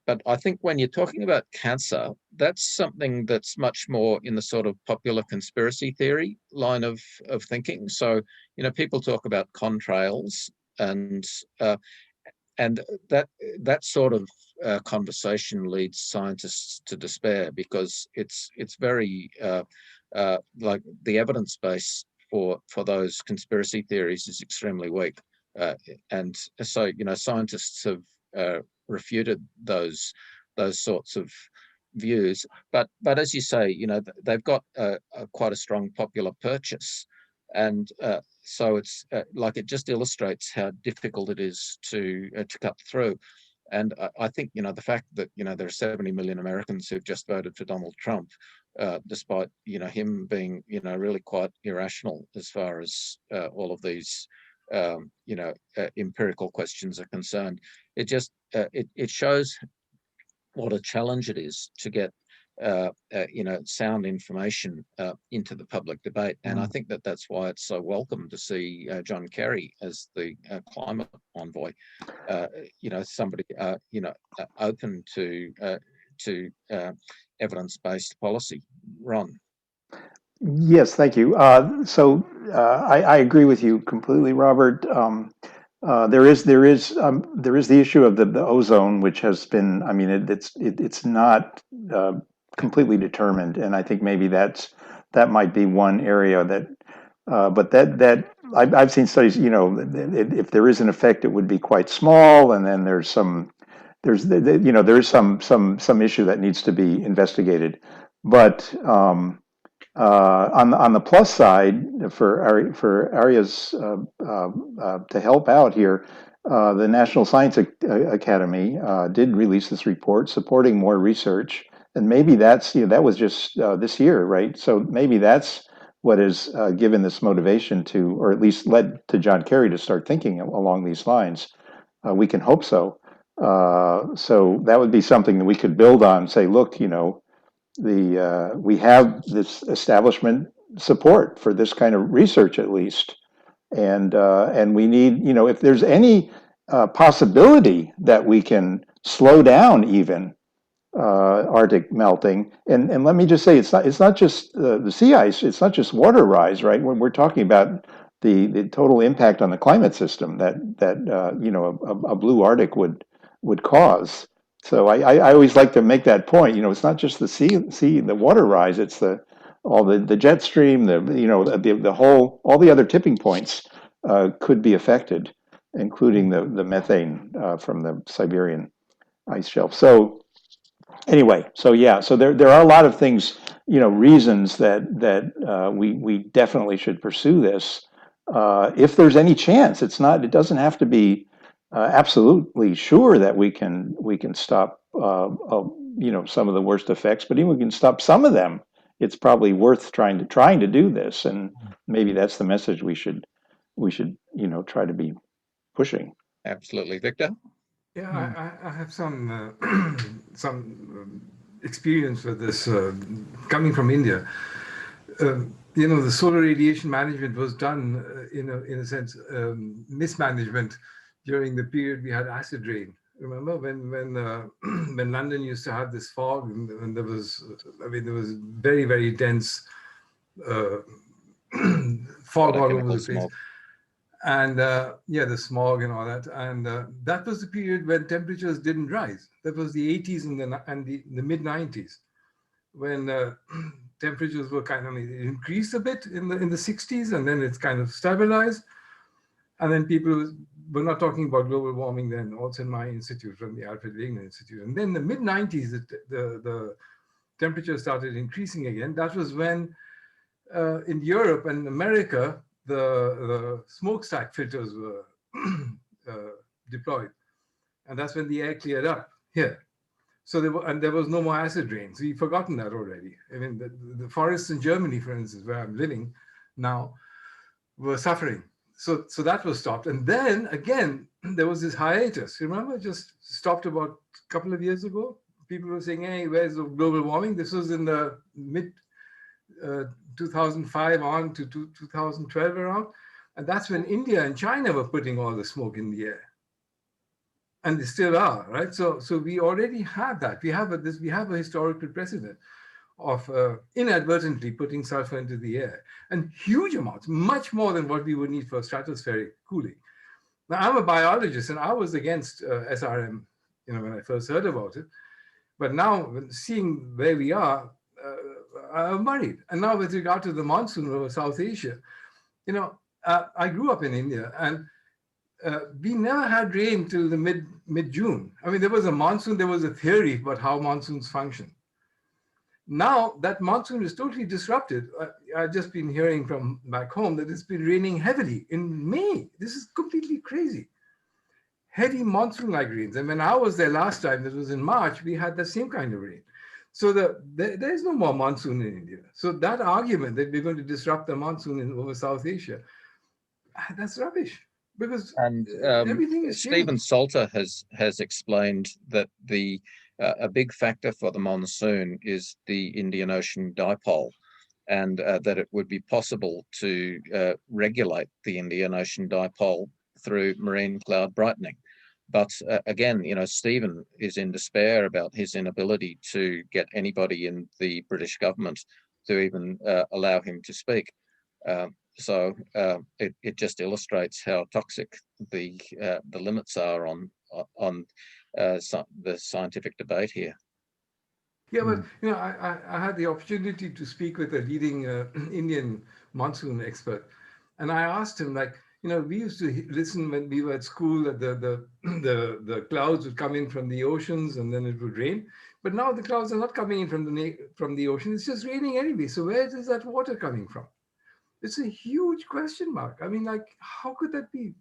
But I think when you're talking about cancer, that's something that's much more in the sort of popular conspiracy theory line of thinking. So, you know, people talk about contrails, and that sort of conversation leads scientists to despair, because it's very like the evidence base for those conspiracy theories is extremely weak, and so, you know, scientists have refuted those sorts of views, but as you say, you know, they've got quite a strong popular purchase, and so it's like, it just illustrates how difficult it is to cut through. And I think, you know, the fact that, you know, there are 70 million Americans who've just voted for Donald Trump, despite, you know, him being, you know, really quite irrational as far as all of these you know, empirical questions are concerned. It just it shows what a challenge it is to get you know, sound information into the public debate. And I think that that's why it's so welcome to see John Kerry as the climate envoy. You know, somebody you know, open to evidence-based policy. Ron. Yes, thank you. I agree with you completely, Robert. There is the issue of the ozone, which has been, I mean, it's not completely determined, and I think maybe that might be one area that, but that I've seen studies. You know, if there is an effect, it would be quite small, and then there is some issue that needs to be investigated, but. On the plus side, for areas to help out here, the National Science Academy did release this report supporting more research, and maybe that's, you know, that was just this year, right? So maybe that's what has given this motivation to, or at least led to John Kerry to start thinking along these lines. We can hope so. So that would be something that we could build on. Say, look, you know. We have this establishment support for this kind of research, at least, and we need, you know, if there's any possibility that we can slow down even Arctic melting, and let me just say, it's not just the sea ice, it's not just water rise, right? When we're talking about the total impact on the climate system that you know, a blue Arctic would cause. So I always like to make that point. You know, it's not just the sea, the water rise. It's all the jet stream, you know, the whole, all the other tipping points could be affected, including the methane from the Siberian ice shelf. So anyway, so yeah, so there are a lot of things, you know, reasons that we definitely should pursue this if there's any chance. It doesn't have to be. Absolutely sure that we can stop you know, some of the worst effects, but even we can stop some of them. It's probably worth trying to do this, and maybe that's the message we should you know, try to be pushing. Absolutely, Victor. Yeah, I have some experience with this coming from India. You know, the solar radiation management was done in a sense mismanagement. During the period we had acid rain, remember when London used to have this fog, and there was, I mean, there was very, very dense fog all over the place, smog. And yeah, the smog and all that, and that was the period when temperatures didn't rise. That was the 80s and the mid 90s, when temperatures were kind of, it increased a bit in the 60s, and then it's kind of stabilized. And then people were not talking about global warming then, also in my institute, from the Alfred Wegener Institute. And then in the mid-90s, the temperature started increasing again. That was when in Europe and America, the smokestack filters were deployed. And that's when the air cleared up here. So there was no more acid rains. We've forgotten that already. I mean, the forests in Germany, for instance, where I'm living now, were suffering. So that was stopped. And then again, there was this hiatus. You remember, just stopped about a couple of years ago. People were saying, hey, where's the global warming? This was in the mid 2005 on to 2012 around. And that's when India and China were putting all the smoke in the air. And they still are, right? So we already have that. We have a historical precedent of inadvertently putting sulfur into the air, and huge amounts, much more than what we would need for stratospheric cooling. Now, I'm a biologist, and I was against SRM, when I first heard about it. But now, seeing where we are, I'm worried. And now, with regard to the monsoon over South Asia, I grew up in India, and we never had rain till the mid-June. I mean, there was a monsoon, there was a theory about how monsoons function. Now that monsoon is totally disrupted. I've just been hearing from back home that it's been raining heavily in May. This is completely crazy. Heavy monsoon-like rains. And when I was there last time, that was in March, we had the same kind of rain. So there is no more monsoon in India. So that argument that we're going to disrupt the monsoon over South Asia, that's rubbish. Because everything is changed. Stephen Salter has explained that a big factor for the monsoon is the Indian Ocean dipole, and that it would be possible to regulate the Indian Ocean dipole through marine cloud brightening. But again, Stephen is in despair about his inability to get anybody in the British government to even allow him to speak. So it just illustrates how toxic the limits are on the scientific debate here. Yeah, but I had the opportunity to speak with a leading Indian monsoon expert, and I asked him, we used to listen when we were at school that the clouds would come in from the oceans and then it would rain. But now the clouds are not coming in from the ocean; it's just raining anyway. So where is that water coming from? It's a huge question mark. I mean, how could that be?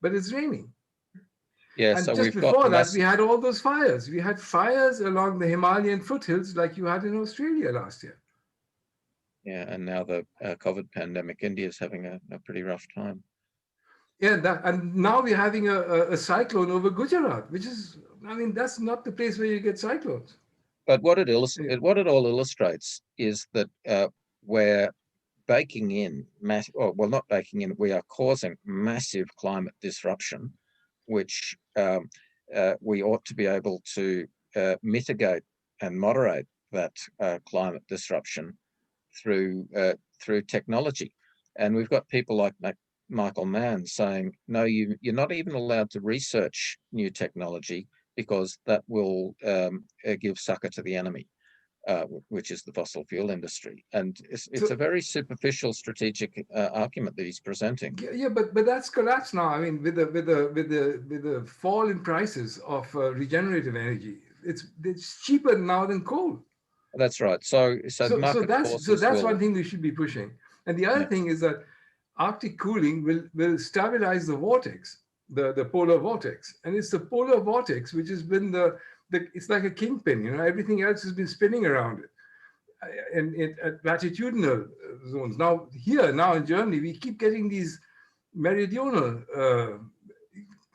But it's raining. Yeah, and so just before that, we had all those fires. We had fires along the Himalayan foothills like you had in Australia last year. Yeah, and now the COVID pandemic, India's having a pretty rough time. Yeah, and now we're having a cyclone over Gujarat, which is, that's not the place where you get cyclones. But what it all illustrates is that we're baking in not baking in, we are causing massive climate disruption, which we ought to be able to mitigate and moderate that climate disruption through technology. And we've got people like Michael Mann saying, no, you're not even allowed to research new technology because that will give succor to the enemy. Which is the fossil fuel industry, and it's a very superficial strategic argument that he's presenting. Yeah, but that's collapsed now. I mean, with the fall in prices of regenerative energy, it's cheaper now than coal. That's right. So that's one thing we should be pushing. And the other thing is that Arctic cooling will stabilize the vortex, the polar vortex, and it's the polar vortex which has been it's like a kingpin, everything else has been spinning around it. And at latitudinal zones. Now in Germany, we keep getting these meridional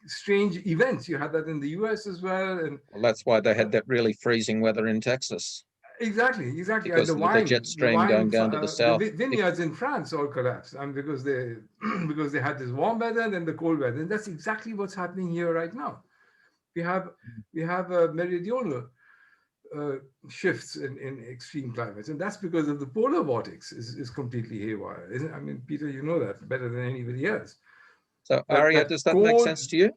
strange events. You had that in the US as well. And that's why they had that really freezing weather in Texas. Exactly. Because of the jet stream going down to the south. The vineyards in France all collapsed, because they had this warm weather and then the cold weather. And that's exactly what's happening here right now. We have meridional shifts in extreme climates, and that's because of the polar vortex is completely haywire. Isn't it? I mean, Peter, you know that better than anybody else. So, Arya, does that make sense to you?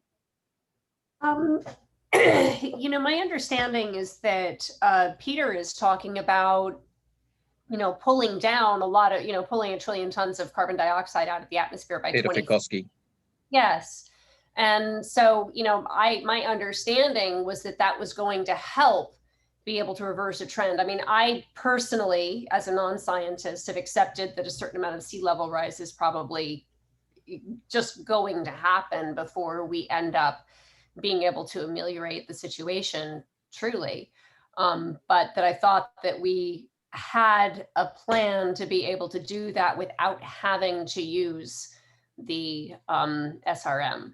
My understanding is that Peter is talking about, pulling down a lot of, pulling 1 trillion tons of carbon dioxide out of the atmosphere by Peter Fikowski. Yes. And so, my understanding was that was going to help be able to reverse a trend. I mean, I personally, as a non-scientist, have accepted that a certain amount of sea level rise is probably just going to happen before we end up being able to ameliorate the situation truly. But that I thought that we had a plan to be able to do that without having to use the SRM.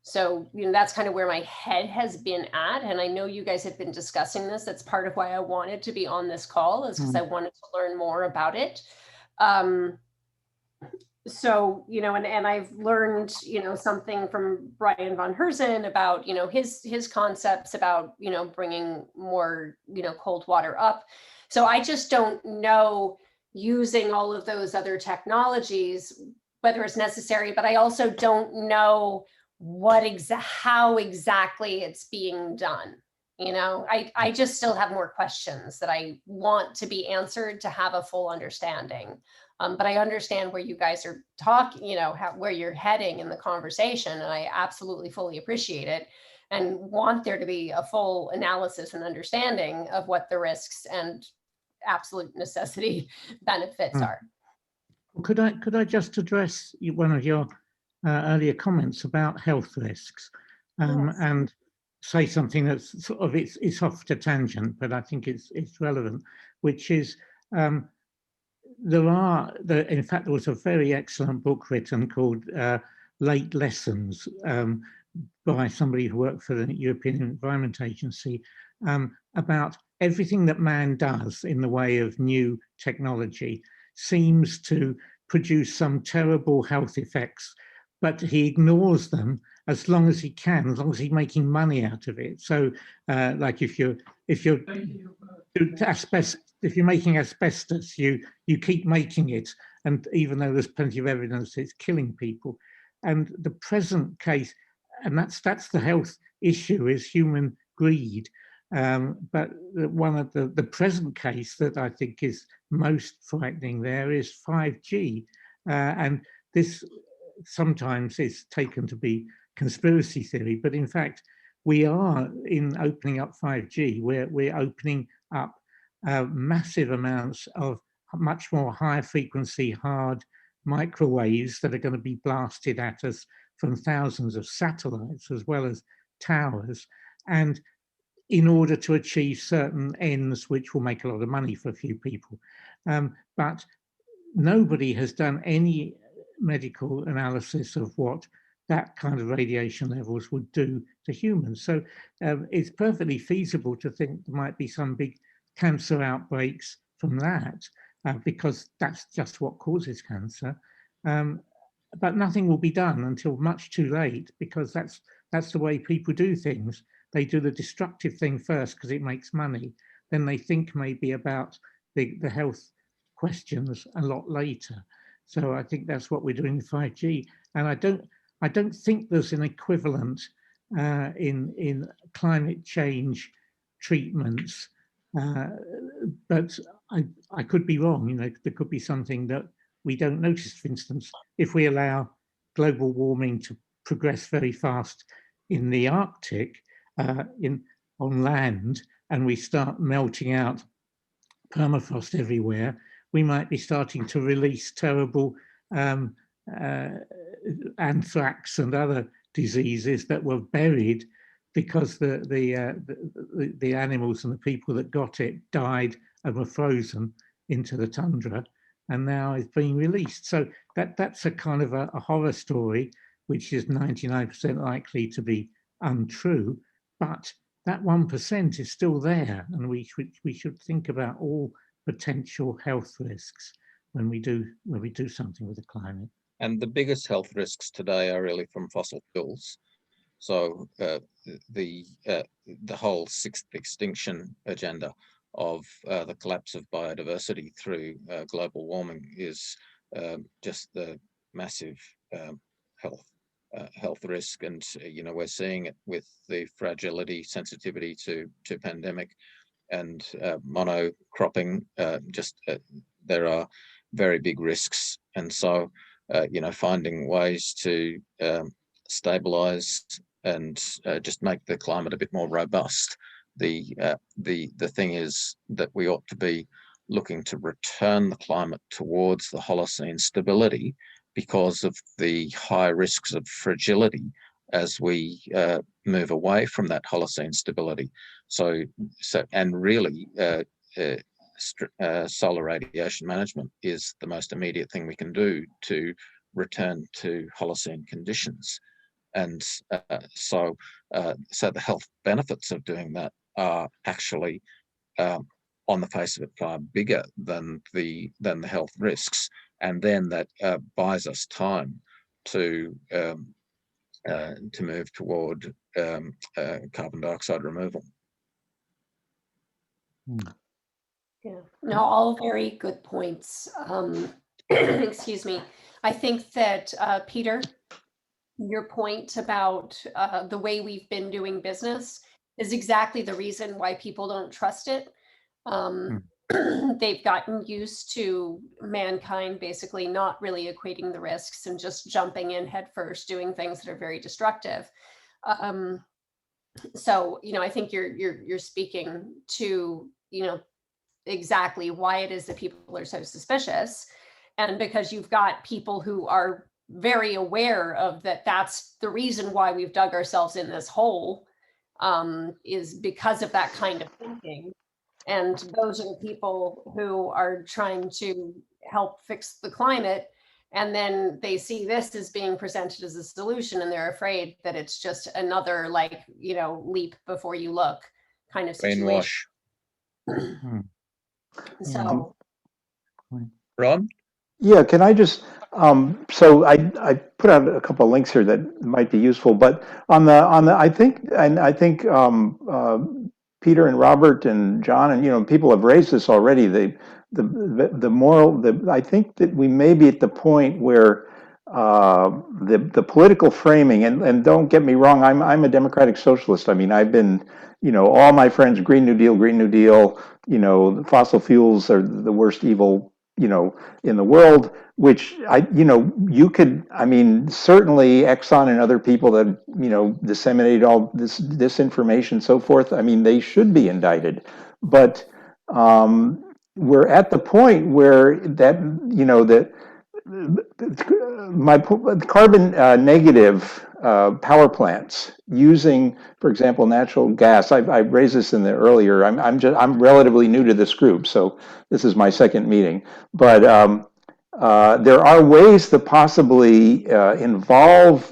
So, that's kind of where my head has been at. And I know you guys have been discussing this. That's part of why I wanted to be on this call, is because I wanted to learn more about it. So, and I've learned, something from Brian von Herzen about, his concepts about, bringing more, cold water up. So I just don't know, using all of those other technologies, whether it's necessary, but I also don't know how exactly it's being done. I just still have more questions that I want to be answered to have a full understanding. But I understand where you guys are talking, where you're heading in the conversation, and I absolutely fully appreciate it and want there to be a full analysis and understanding of what the risks and absolute necessity benefits are. Could I just address one of your earlier comments about health risks, Yes. and say something that's sort of it's off the tangent, but I think it's relevant, which is in fact, there was a very excellent book written called Late Lessons by somebody who worked for the European Environment Agency about everything that man does in the way of new technology seems to produce some terrible health effects, but he ignores them as long as he can, as long as he's making money out of it. So like if you're making asbestos, you keep making it, and even though there's plenty of evidence it's killing people. And the present case, and that's the health issue, is human greed. But one of the present case that I think is most frightening there is 5G. And this sometimes is taken to be conspiracy theory, but in fact, we are, in opening up 5G, we're opening up massive amounts of much more high frequency, hard microwaves that are going to be blasted at us from thousands of satellites as well as towers. And in order to achieve certain ends, which will make a lot of money for a few people. But nobody has done any medical analysis of what that kind of radiation levels would do to humans. So it's perfectly feasible to think there might be some big cancer outbreaks from that, because that's just what causes cancer. But nothing will be done until much too late, because that's the way people do things. They do the destructive thing first because it makes money. Then they think maybe about the health questions a lot later. So I think that's what we're doing with 5G. And I don't think there's an equivalent in climate change treatments, but I could be wrong. There could be something that we don't notice. For instance, if we allow global warming to progress very fast in the Arctic, on land, and we start melting out permafrost everywhere, we might be starting to release terrible anthrax and other diseases that were buried because the animals and the people that got it died and were frozen into the tundra, and now it's being released. So that's a kind of a horror story, which is 99% likely to be untrue, but that 1% is still there, and we should think about all potential health risks when we do something with the climate. And the biggest health risks today are really from fossil fuels. So the whole sixth extinction agenda of the collapse of biodiversity through global warming is just the massive health risk. And we're seeing it with the fragility, sensitivity to pandemic and monocropping. There are very big risks, and so finding ways to stabilize and just make the climate a bit more robust. The thing is that we ought to be looking to return the climate towards the Holocene stability, because of the high risks of fragility as we move away from that Holocene stability. So and really, solar radiation management is the most immediate thing we can do to return to Holocene conditions. And so the health benefits of doing that are actually, on the face of it, far bigger than the health risks. And then that buys us time to move toward carbon dioxide removal. Yeah, no, all very good points. Excuse me. I think that, Peter, your point about the way we've been doing business is exactly the reason why people don't trust it. They've gotten used to mankind basically not really equating the risks and just jumping in headfirst, doing things that are very destructive. So, I think you're speaking to, exactly why it is that people are so suspicious. And because you've got people who are very aware of that, that's the reason why we've dug ourselves in this hole, is because of that kind of thinking. And those are the people who are trying to help fix the climate. And then they see this as being presented as a solution, and they're afraid that it's just another, leap before you look kind of situation. Brainwash. So, Ron? Yeah, can I just, so I put out a couple of links here that might be useful, but on the I think Peter and Robert and John and people have raised this already. The moral, I think that we may be at the point where the political framing, and don't get me wrong, I'm a democratic socialist. I mean, I've been, all my friends, Green New Deal, the fossil fuels are the worst evil, in the world, which you could, certainly Exxon and other people that, disseminated all this information, so forth. I mean, they should be indicted, but we're at the point where that my carbon negative power plants using, for example, natural gas. I raised this in the earlier. I'm relatively new to this group, so this is my second meeting. But there are ways to possibly involve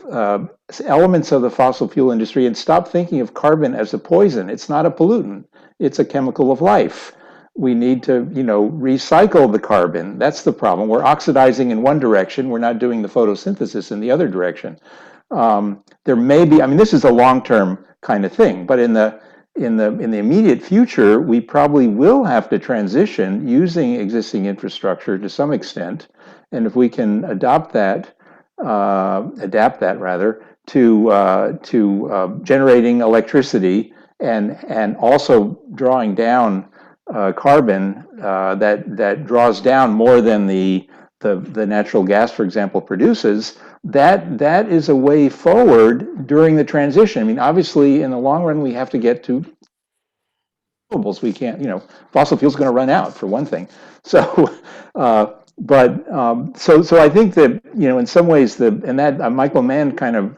elements of the fossil fuel industry and stop thinking of carbon as a poison. It's not a pollutant. It's a chemical of life. We need to, recycle the carbon. That's the problem. We're oxidizing in one direction. We're not doing the photosynthesis in the other direction. There may be, this is a long-term kind of thing, but in the immediate future, we probably will have to transition using existing infrastructure to some extent. And if we can adapt that rather to generating electricity and also drawing down carbon that draws down more than the natural gas, for example, produces, that is a way forward during the transition. Obviously, in the long run, we have to get to renewables. We can't, fossil fuel's going to run out, for one thing. So, so I think that, in some ways, Michael Mann kind of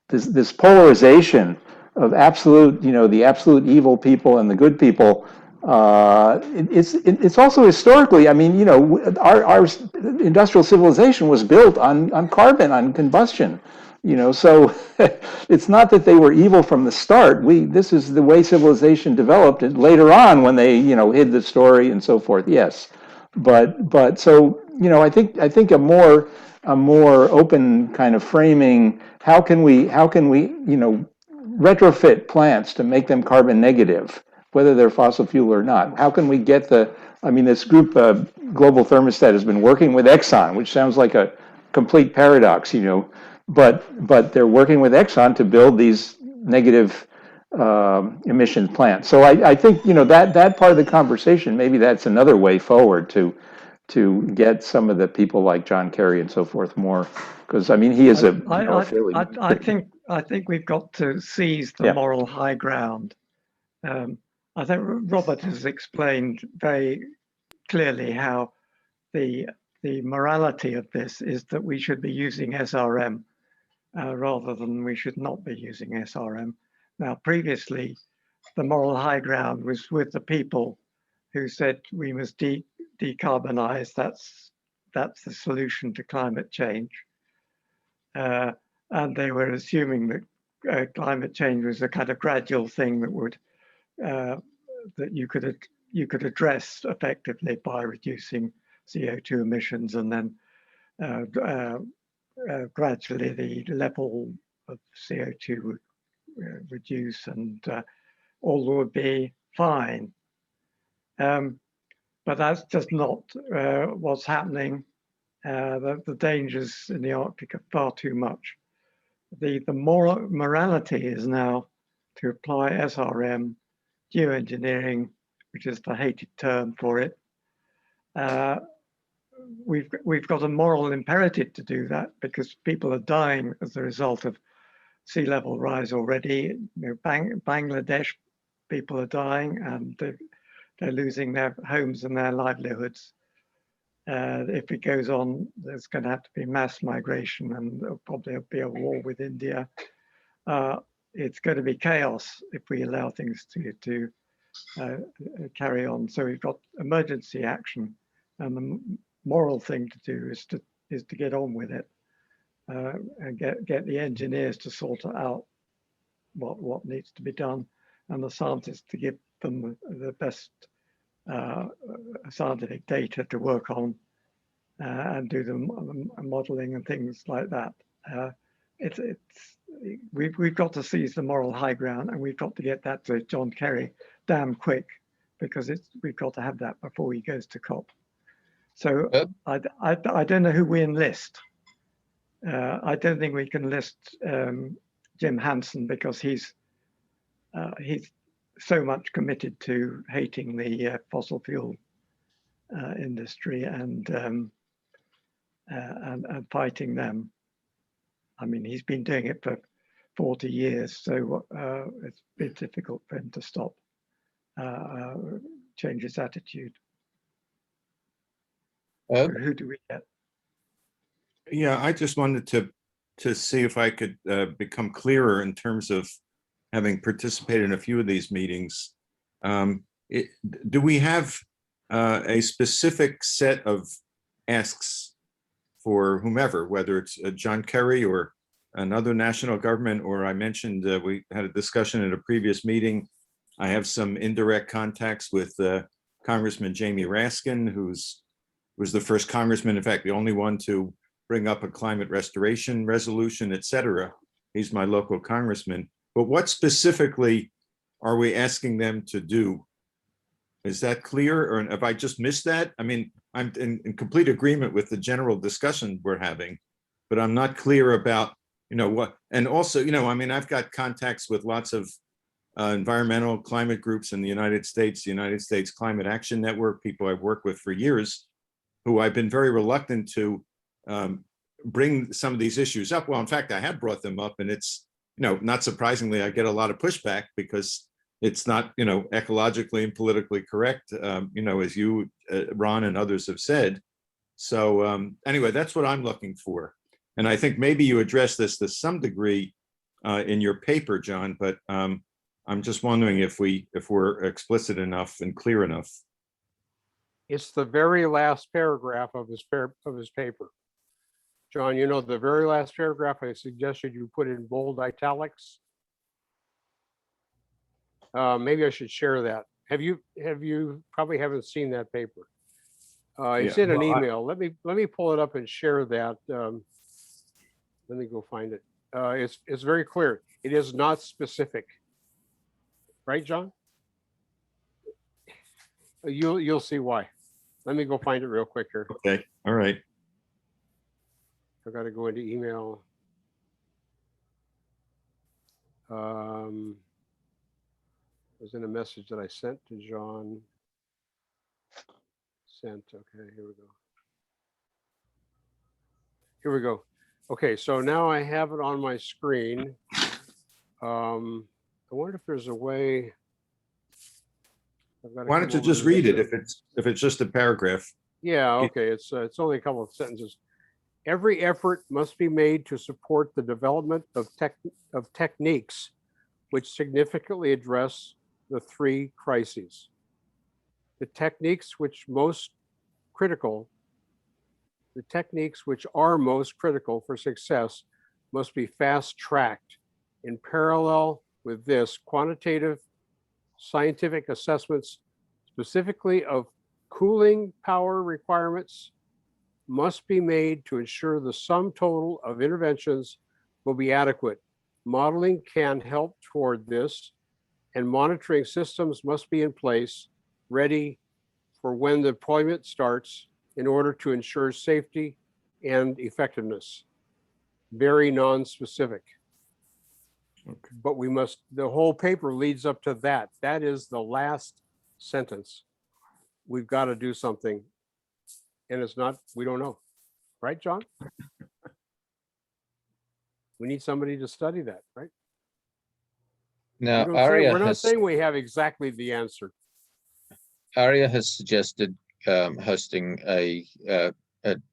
this polarization of absolute, the absolute evil people and the good people. It's also historically, our industrial civilization was built on carbon, on combustion. So it's not that they were evil from the start. This is the way civilization developed, and later on when they, hid the story and so forth. Yes, but so I think a more open kind of framing. How can we retrofit plants to make them carbon negative, whether they're fossil fuel or not? How can we get this group, Global Thermostat, has been working with Exxon, which sounds like a complete paradox, but they're working with Exxon to build these negative emission plants. So I think, that part of the conversation, maybe that's another way forward to get some of the people like John Kerry and so forth more, because he is I think we've got to seize the moral high ground. I think Robert has explained very clearly how the morality of this is that we should be using SRM rather than we should not be using SRM. Now, previously, the moral high ground was with the people who said we must decarbonize. That's that's the solution to climate change. And they were assuming that climate change was a kind of gradual thing that would that you could address effectively by reducing CO2 emissions, and then gradually the level of CO2 would reduce, and all would be fine. But that's just not what's happening. The dangers in the Arctic are far too much. The morality is now to apply SRM, geoengineering, which is the hated term for it. We've got a moral imperative to do that because people are dying as a result of sea level rise already. Bangladesh people are dying, and they're losing their homes and their livelihoods. If it goes on, there's going to have to be mass migration, and there'll probably be a war with India. It's going to be chaos if we allow things to carry on. So we've got emergency action, and the moral thing to do is to get on with it and get the engineers to sort out what needs to be done, and the scientists to give them the best scientific data to work on and do the modeling and things like that. We've got to seize the moral high ground, and we've got to get that to John Kerry damn quick, because we've got to have that before he goes to COP. So I don't know who we enlist. I don't think we can enlist Jim Hansen, because he's so much committed to hating the fossil fuel industry and fighting them. I mean, he's been doing it for 40 years, so it's a bit difficult for him to stop, change his attitude. Who do we get? Yeah, I just wanted to see if I could become clearer in terms of having participated in a few of these meetings. Do we have a specific set of asks for whomever, whether it's John Kerry or another national government, or I mentioned we had a discussion at a previous meeting. I have some indirect contacts with Congressman Jamie Raskin, was the first congressman, in fact, the only one to bring up a climate restoration resolution, et cetera. He's my local congressman. But what specifically are we asking them to do? Is that clear, or have I just missed that? I mean, I'm in complete agreement with the general discussion we're having, but I'm not clear about, what, and also, I mean, I've got contacts with lots of environmental climate groups in the United States Climate Action Network, people I've worked with for years, who I've been very reluctant to bring some of these issues up. Well, in fact, I have brought them up, and it's, not surprisingly, I get a lot of pushback because it's not, ecologically and politically correct, as you, Ron, and others have said. So anyway, that's what I'm looking for. And I think maybe you addressed this to some degree in your paper, John, but I'm just wondering if we're explicit enough and clear enough. It's the very last paragraph of his paper. John, the very last paragraph, I suggested you put in bold italics. Maybe I should share that. Have you probably haven't seen that paper? It's in an email. Let me pull it up and share that. Let me go find it. It's very clear. It is not specific, right, John? You'll see why. Let me go find it real quick here. Okay. All right. I got to go into email. Was in a message that I sent to John. Sent. Okay, here we go. Here we go. Okay, so now I have it on my screen. I wonder if there's a way. Why don't you just read it if it's just a paragraph? Yeah, okay. It's only a couple of sentences. Every effort must be made to support the development of techniques which significantly address the three crises. The techniques which most critical The techniques which are most critical for success must be fast-tracked. In parallel with this, quantitative scientific assessments, specifically of cooling power requirements, must be made to ensure the sum total of interventions will be adequate. Modeling can help toward this, and monitoring systems must be in place, ready for when the deployment starts in order to ensure safety and effectiveness. Very non-specific. Okay. But we must, the whole paper leads up to that. That is the last sentence. We've got to do something. And it's not, we don't know. Right, John? We need somebody to study that, right? Now, We're not saying we have exactly the answer. Aria has suggested hosting a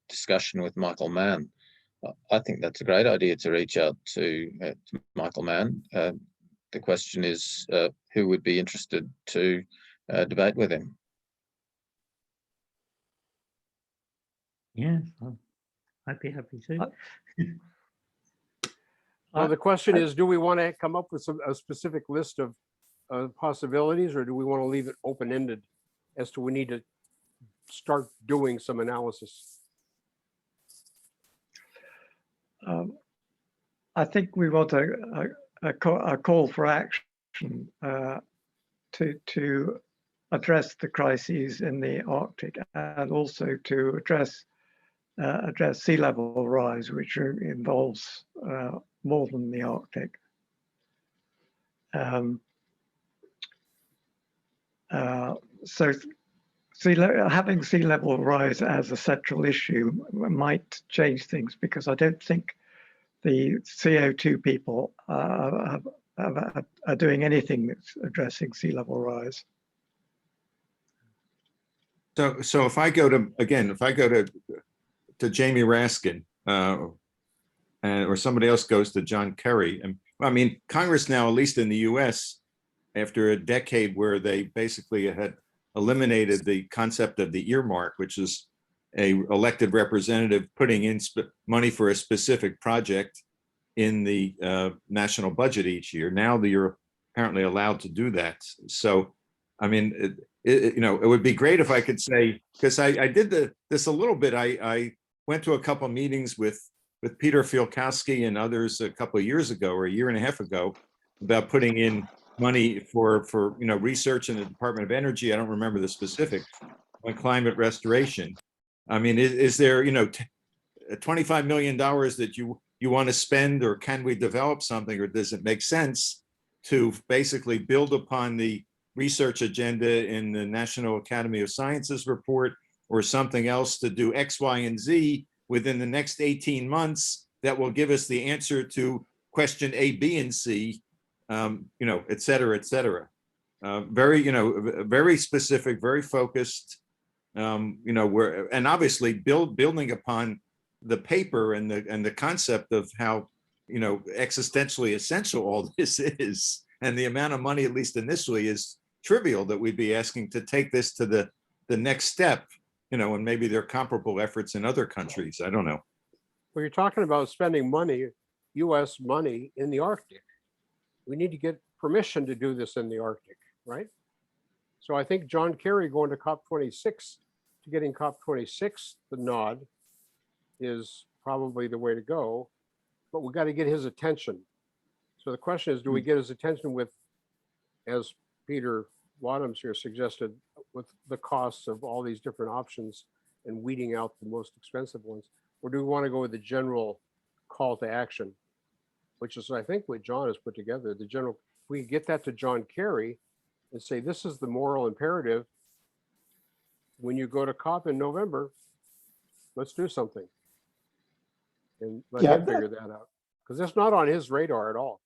discussion with Michael Mann. I think that's a great idea to reach out to Michael Mann. The question is who would be interested to debate with him? Yeah, I'd be happy to. Well, the question is, do we want to come up with a specific list of possibilities, or do we want to leave it open-ended as to we need to start doing some analysis? I think we want a call for action to address the crises in the Arctic, and also to address sea level rise, which involves more than the Arctic. So having sea level rise as a central issue might change things, because I don't think the CO2 people are doing anything that's addressing sea level rise. So if I go to Jamie Raskin, or somebody else goes to John Kerry, and I mean, Congress now, at least in the US, after a decade where they basically had eliminated the concept of the earmark, which is a elected representative putting in money for a specific project in the national budget each year. Now you're apparently allowed to do that. So, I mean, it would be great if I could say, because I did this a little bit. I went to a couple of meetings with Peter Fielkowski and others a couple of years ago, or a year and a half ago, about putting in money for research in the Department of Energy. I don't remember the specifics on climate restoration. I mean, is there $25 million that you want to spend, or can we develop something, or does it make sense to basically build upon the research agenda in the National Academy of Sciences report, or something else to do X, Y, and Z within the next 18 months that will give us the answer to question A, B, and C, et cetera, et cetera. Very specific, very focused, and obviously building upon the paper and the concept of how, existentially essential all this is, and the amount of money, at least initially, is trivial that we'd be asking to take this to the next step, and maybe there are comparable efforts in other countries. I don't know. Well, you're talking about spending money, US money, in the Arctic. We need to get permission to do this in the Arctic, right? So I think John Kerry going to COP26, to getting COP26 the nod, is probably the way to go, but we got to get his attention. So the question is, do we get his attention with, as Peter Wadhams here suggested, with the costs of all these different options and weeding out the most expensive ones, or do we want to go with the general call to action, which is, I think, what John has put together, the general, we get that to John Kerry and say, this is the moral imperative. When you go to COP in November, let's do something. And let him figure that out, because that's not on his radar at all.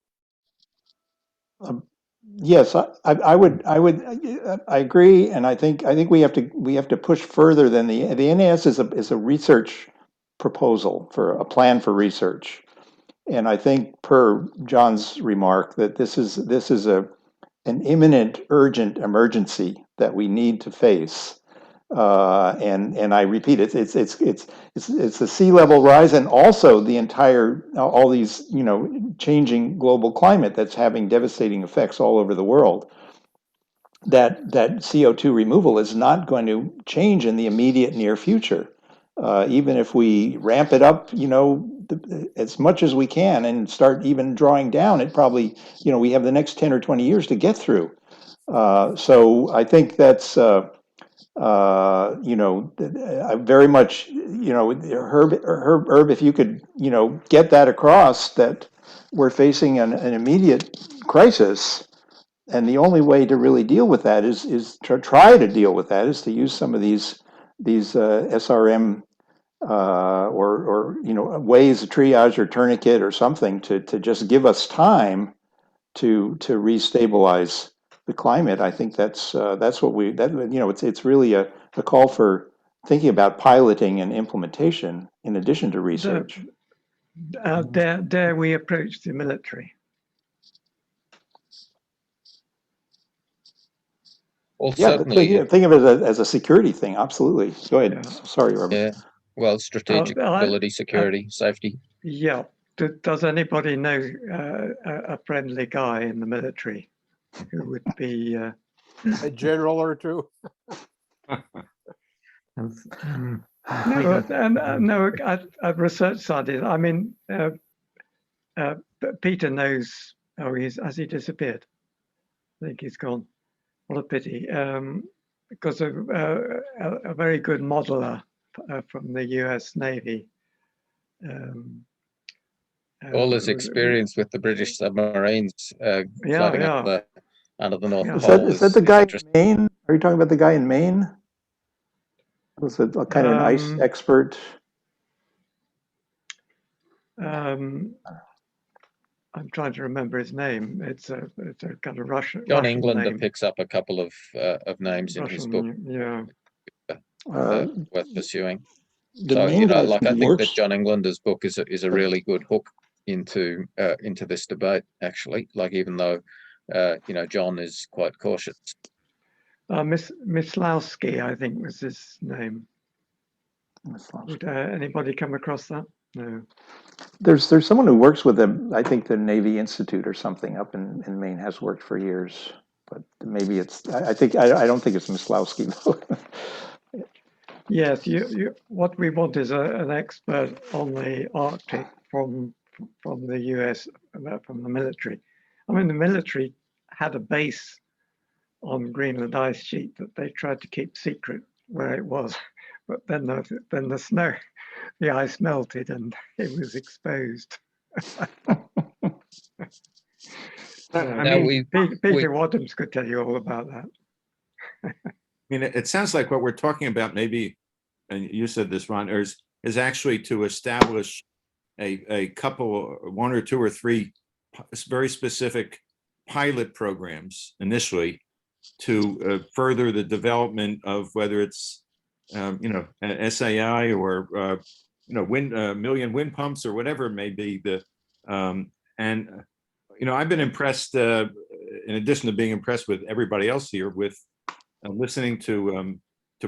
Yes, I agree, and I think we have to push further than the NAS is a research proposal for a plan for research, and I think per John's remark that this is an imminent, urgent emergency that we need to face. And I repeat, it's the sea level rise, and also the entire all these changing global climate that's having devastating effects all over the world. That CO2 removal is not going to change in the immediate near future. Even if we ramp it up, as much as we can and start even drawing down, it probably, we have the next 10 or 20 years to get through. So I think that's, I very much, Herb, if you could, get that across, that we're facing an immediate crisis. And the only way to really deal with that is to try to deal with that is to use some of these SRM or ways, a triage or tourniquet or something to just give us time to restabilize the climate. I think that's what it's really a call for thinking about piloting and implementation in addition to research. Dare we approach the military? Well, Yeah, certainly, think of it as a security thing. Absolutely. Go ahead. Yeah. Sorry, Robert. yeah. Well, strategic ability, security, safety. Yeah. Does anybody know a friendly guy in the military who would be A general or two. No, I've researched scientists. I mean, Peter knows. Oh, has he disappeared? I think he's gone. What a pity. Because of a very good modeler from the U.S. Navy. All his experience with the British submarines floating under the North Pole. Is that the guy in Maine? Are you talking about the guy in Maine? Was it kind of an ice expert? I'm trying to remember his name. It's a kind of Russian. John Russian Englander name. picks up a couple of names in his book. Yeah. Worth pursuing. The So main guy I think works. that John Englander's book is a really good hook into this debate. Actually, like even though John is quite cautious. Myslowski, I think was his name. Would anybody come across that? No. There's someone who works with them. I think the Navy Institute or something up in Maine has worked for years, but maybe it's. I don't think it's Myslowski though. Yes, what we want is an expert on the Arctic from the US, from the military. I mean, the military had a base on Greenland ice sheet that they tried to keep secret where it was, but then the snow, the ice melted and it was exposed. Peter Wadhams could tell you all about that. I mean, it sounds like what we're talking about, maybe, and you said this, Ron, is actually to establish a couple, one or two or three very specific pilot programs initially to further the development of whether it's an SAI or million wind pumps or whatever it may be. I've been impressed, in addition to being impressed with everybody else here, with listening to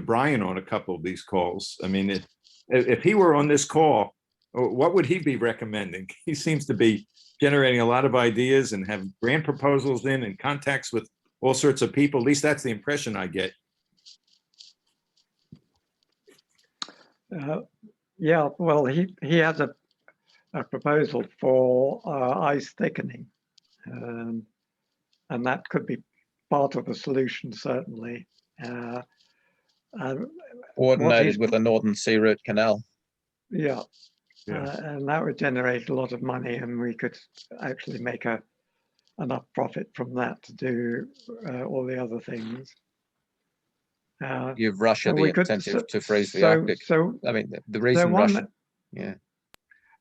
Brian on a couple of these calls. I mean, if he were on this call, what would he be recommending? He seems to be generating a lot of ideas and have grant proposals in and contacts with all sorts of people. At least that's the impression I get. Yeah, well, he has a proposal for ice thickening, and that could be part of the solution, certainly. Coordinated with the Northern Sea Route Canal. Yeah. And that would generate a lot of money, and we could actually make enough profit from that to do all the other things. Give Russia the incentive to freeze the Arctic. I mean, the reason Russia, yeah.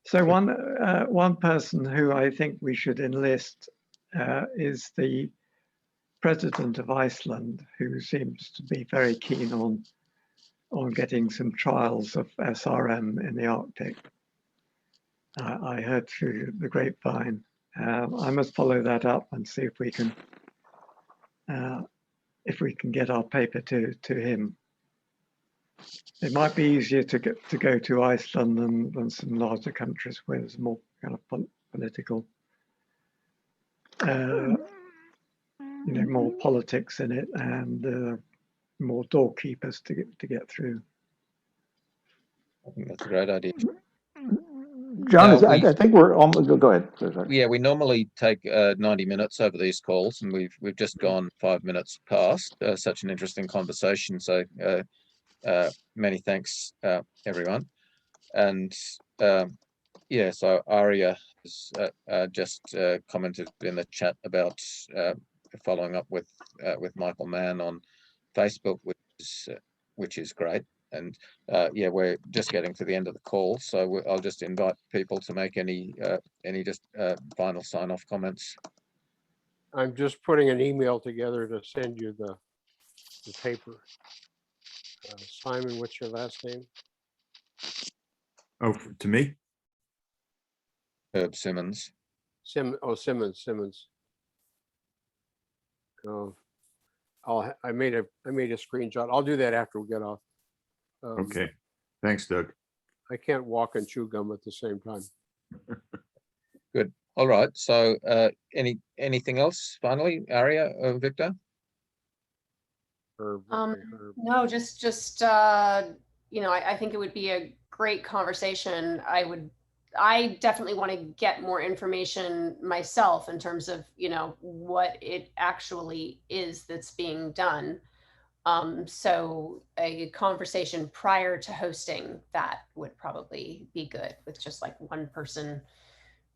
So one person who I think we should enlist is the president of Iceland, who seems to be very keen on getting some trials of SRM in the Arctic. I heard through the grapevine. I must follow that up and see if we can get our paper to him. it might be easier to go to Iceland than some larger countries where there's more kind of political, more politics in it and more doorkeepers to get through. I think that's a great idea. John, Now, I think we're almost, go ahead. Sorry. Yeah, we normally take 90 minutes over these calls, and we've just gone 5 minutes past. Such an interesting conversation. So many thanks, everyone. And yeah, so Aria has just commented in the chat about following up with Michael Mann on Facebook, which is great. And yeah, we're just getting to the end of the call, so I'll just invite people to make any just final sign-off comments. I'm just putting an email together to send you the paper. Simon, what's your last name? Oh, to me? Herb Simmons. Simmons. Oh, I made a screenshot. I'll do that after we get off. Okay. Thanks, Doug. I can't walk and chew gum at the same time. Good. All right. So anything else finally, Aria or Victor? No, just I think it would be a great conversation. I definitely want to get more information myself in terms of, what it actually is that's being done. So a conversation prior to hosting that would probably be good with just like one person,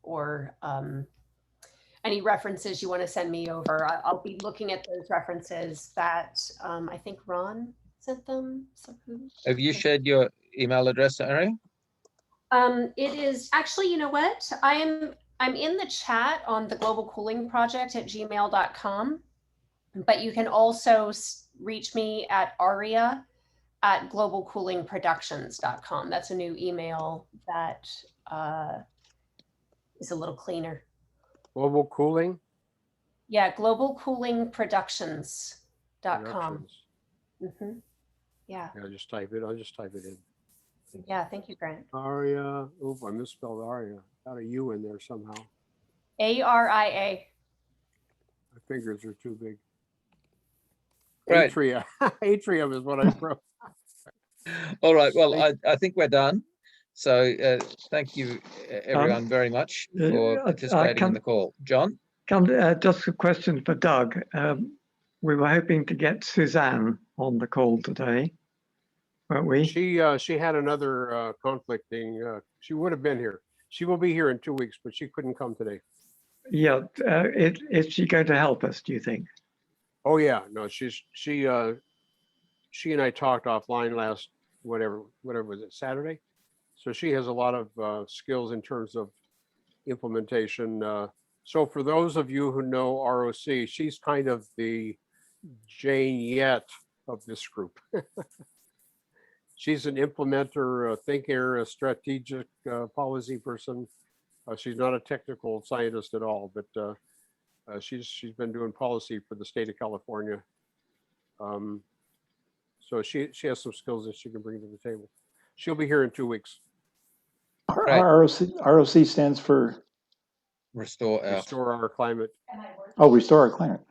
or any references you want to send me over. I'll be looking at those references that I think Ron sent them. So Have you shared your email address, Aria? It is actually, you know what? I'm in the chat on the Global Cooling Project at gmail.com, but you can also reach me at aria@globalcoolingproductions.com. That's a new email that is a little cleaner. Global Cooling? Yeah, globalcoolingproductions.com. Mm-hmm. Yeah. I'll just type it in. Yeah, thank you, Grant. Aria. Oop, I misspelled Aria. Got a U in there somehow. ARIA. My fingers are too big. Right. Atria. Atrium is what I wrote. All right. Well, I think we're done. So thank you, everyone, very much for participating in the call. John? Just a question for Doug. We were hoping to get Suzanne on the call today, weren't we? She had another conflicting. She would have been here. She will be here in 2 weeks, but she couldn't come today. Yeah. Is she going to help us, do you think? Oh yeah, no, she and I talked offline last whatever was it, Saturday. So she has a lot of skills in terms of implementation. So for those of you who know ROC, she's kind of the Jane Yett of this group. She's an implementer, a thinker, a strategic policy person. She's not a technical scientist at all, but she's been doing policy for the state of California. So she has some skills that she can bring to the table. She'll be here in 2 weeks. ROC stands for Restore Our Climate. Oh, Restore Our Climate.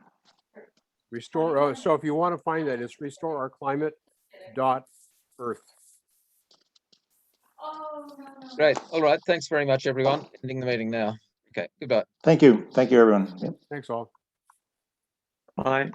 Restore. So if you want to find that, it's restoreourclimate.earth. Great. All right. Thanks very much, everyone. Ending the meeting now. Okay. Goodbye. Thank you. Thank you, everyone. Yep. Thanks all. Bye.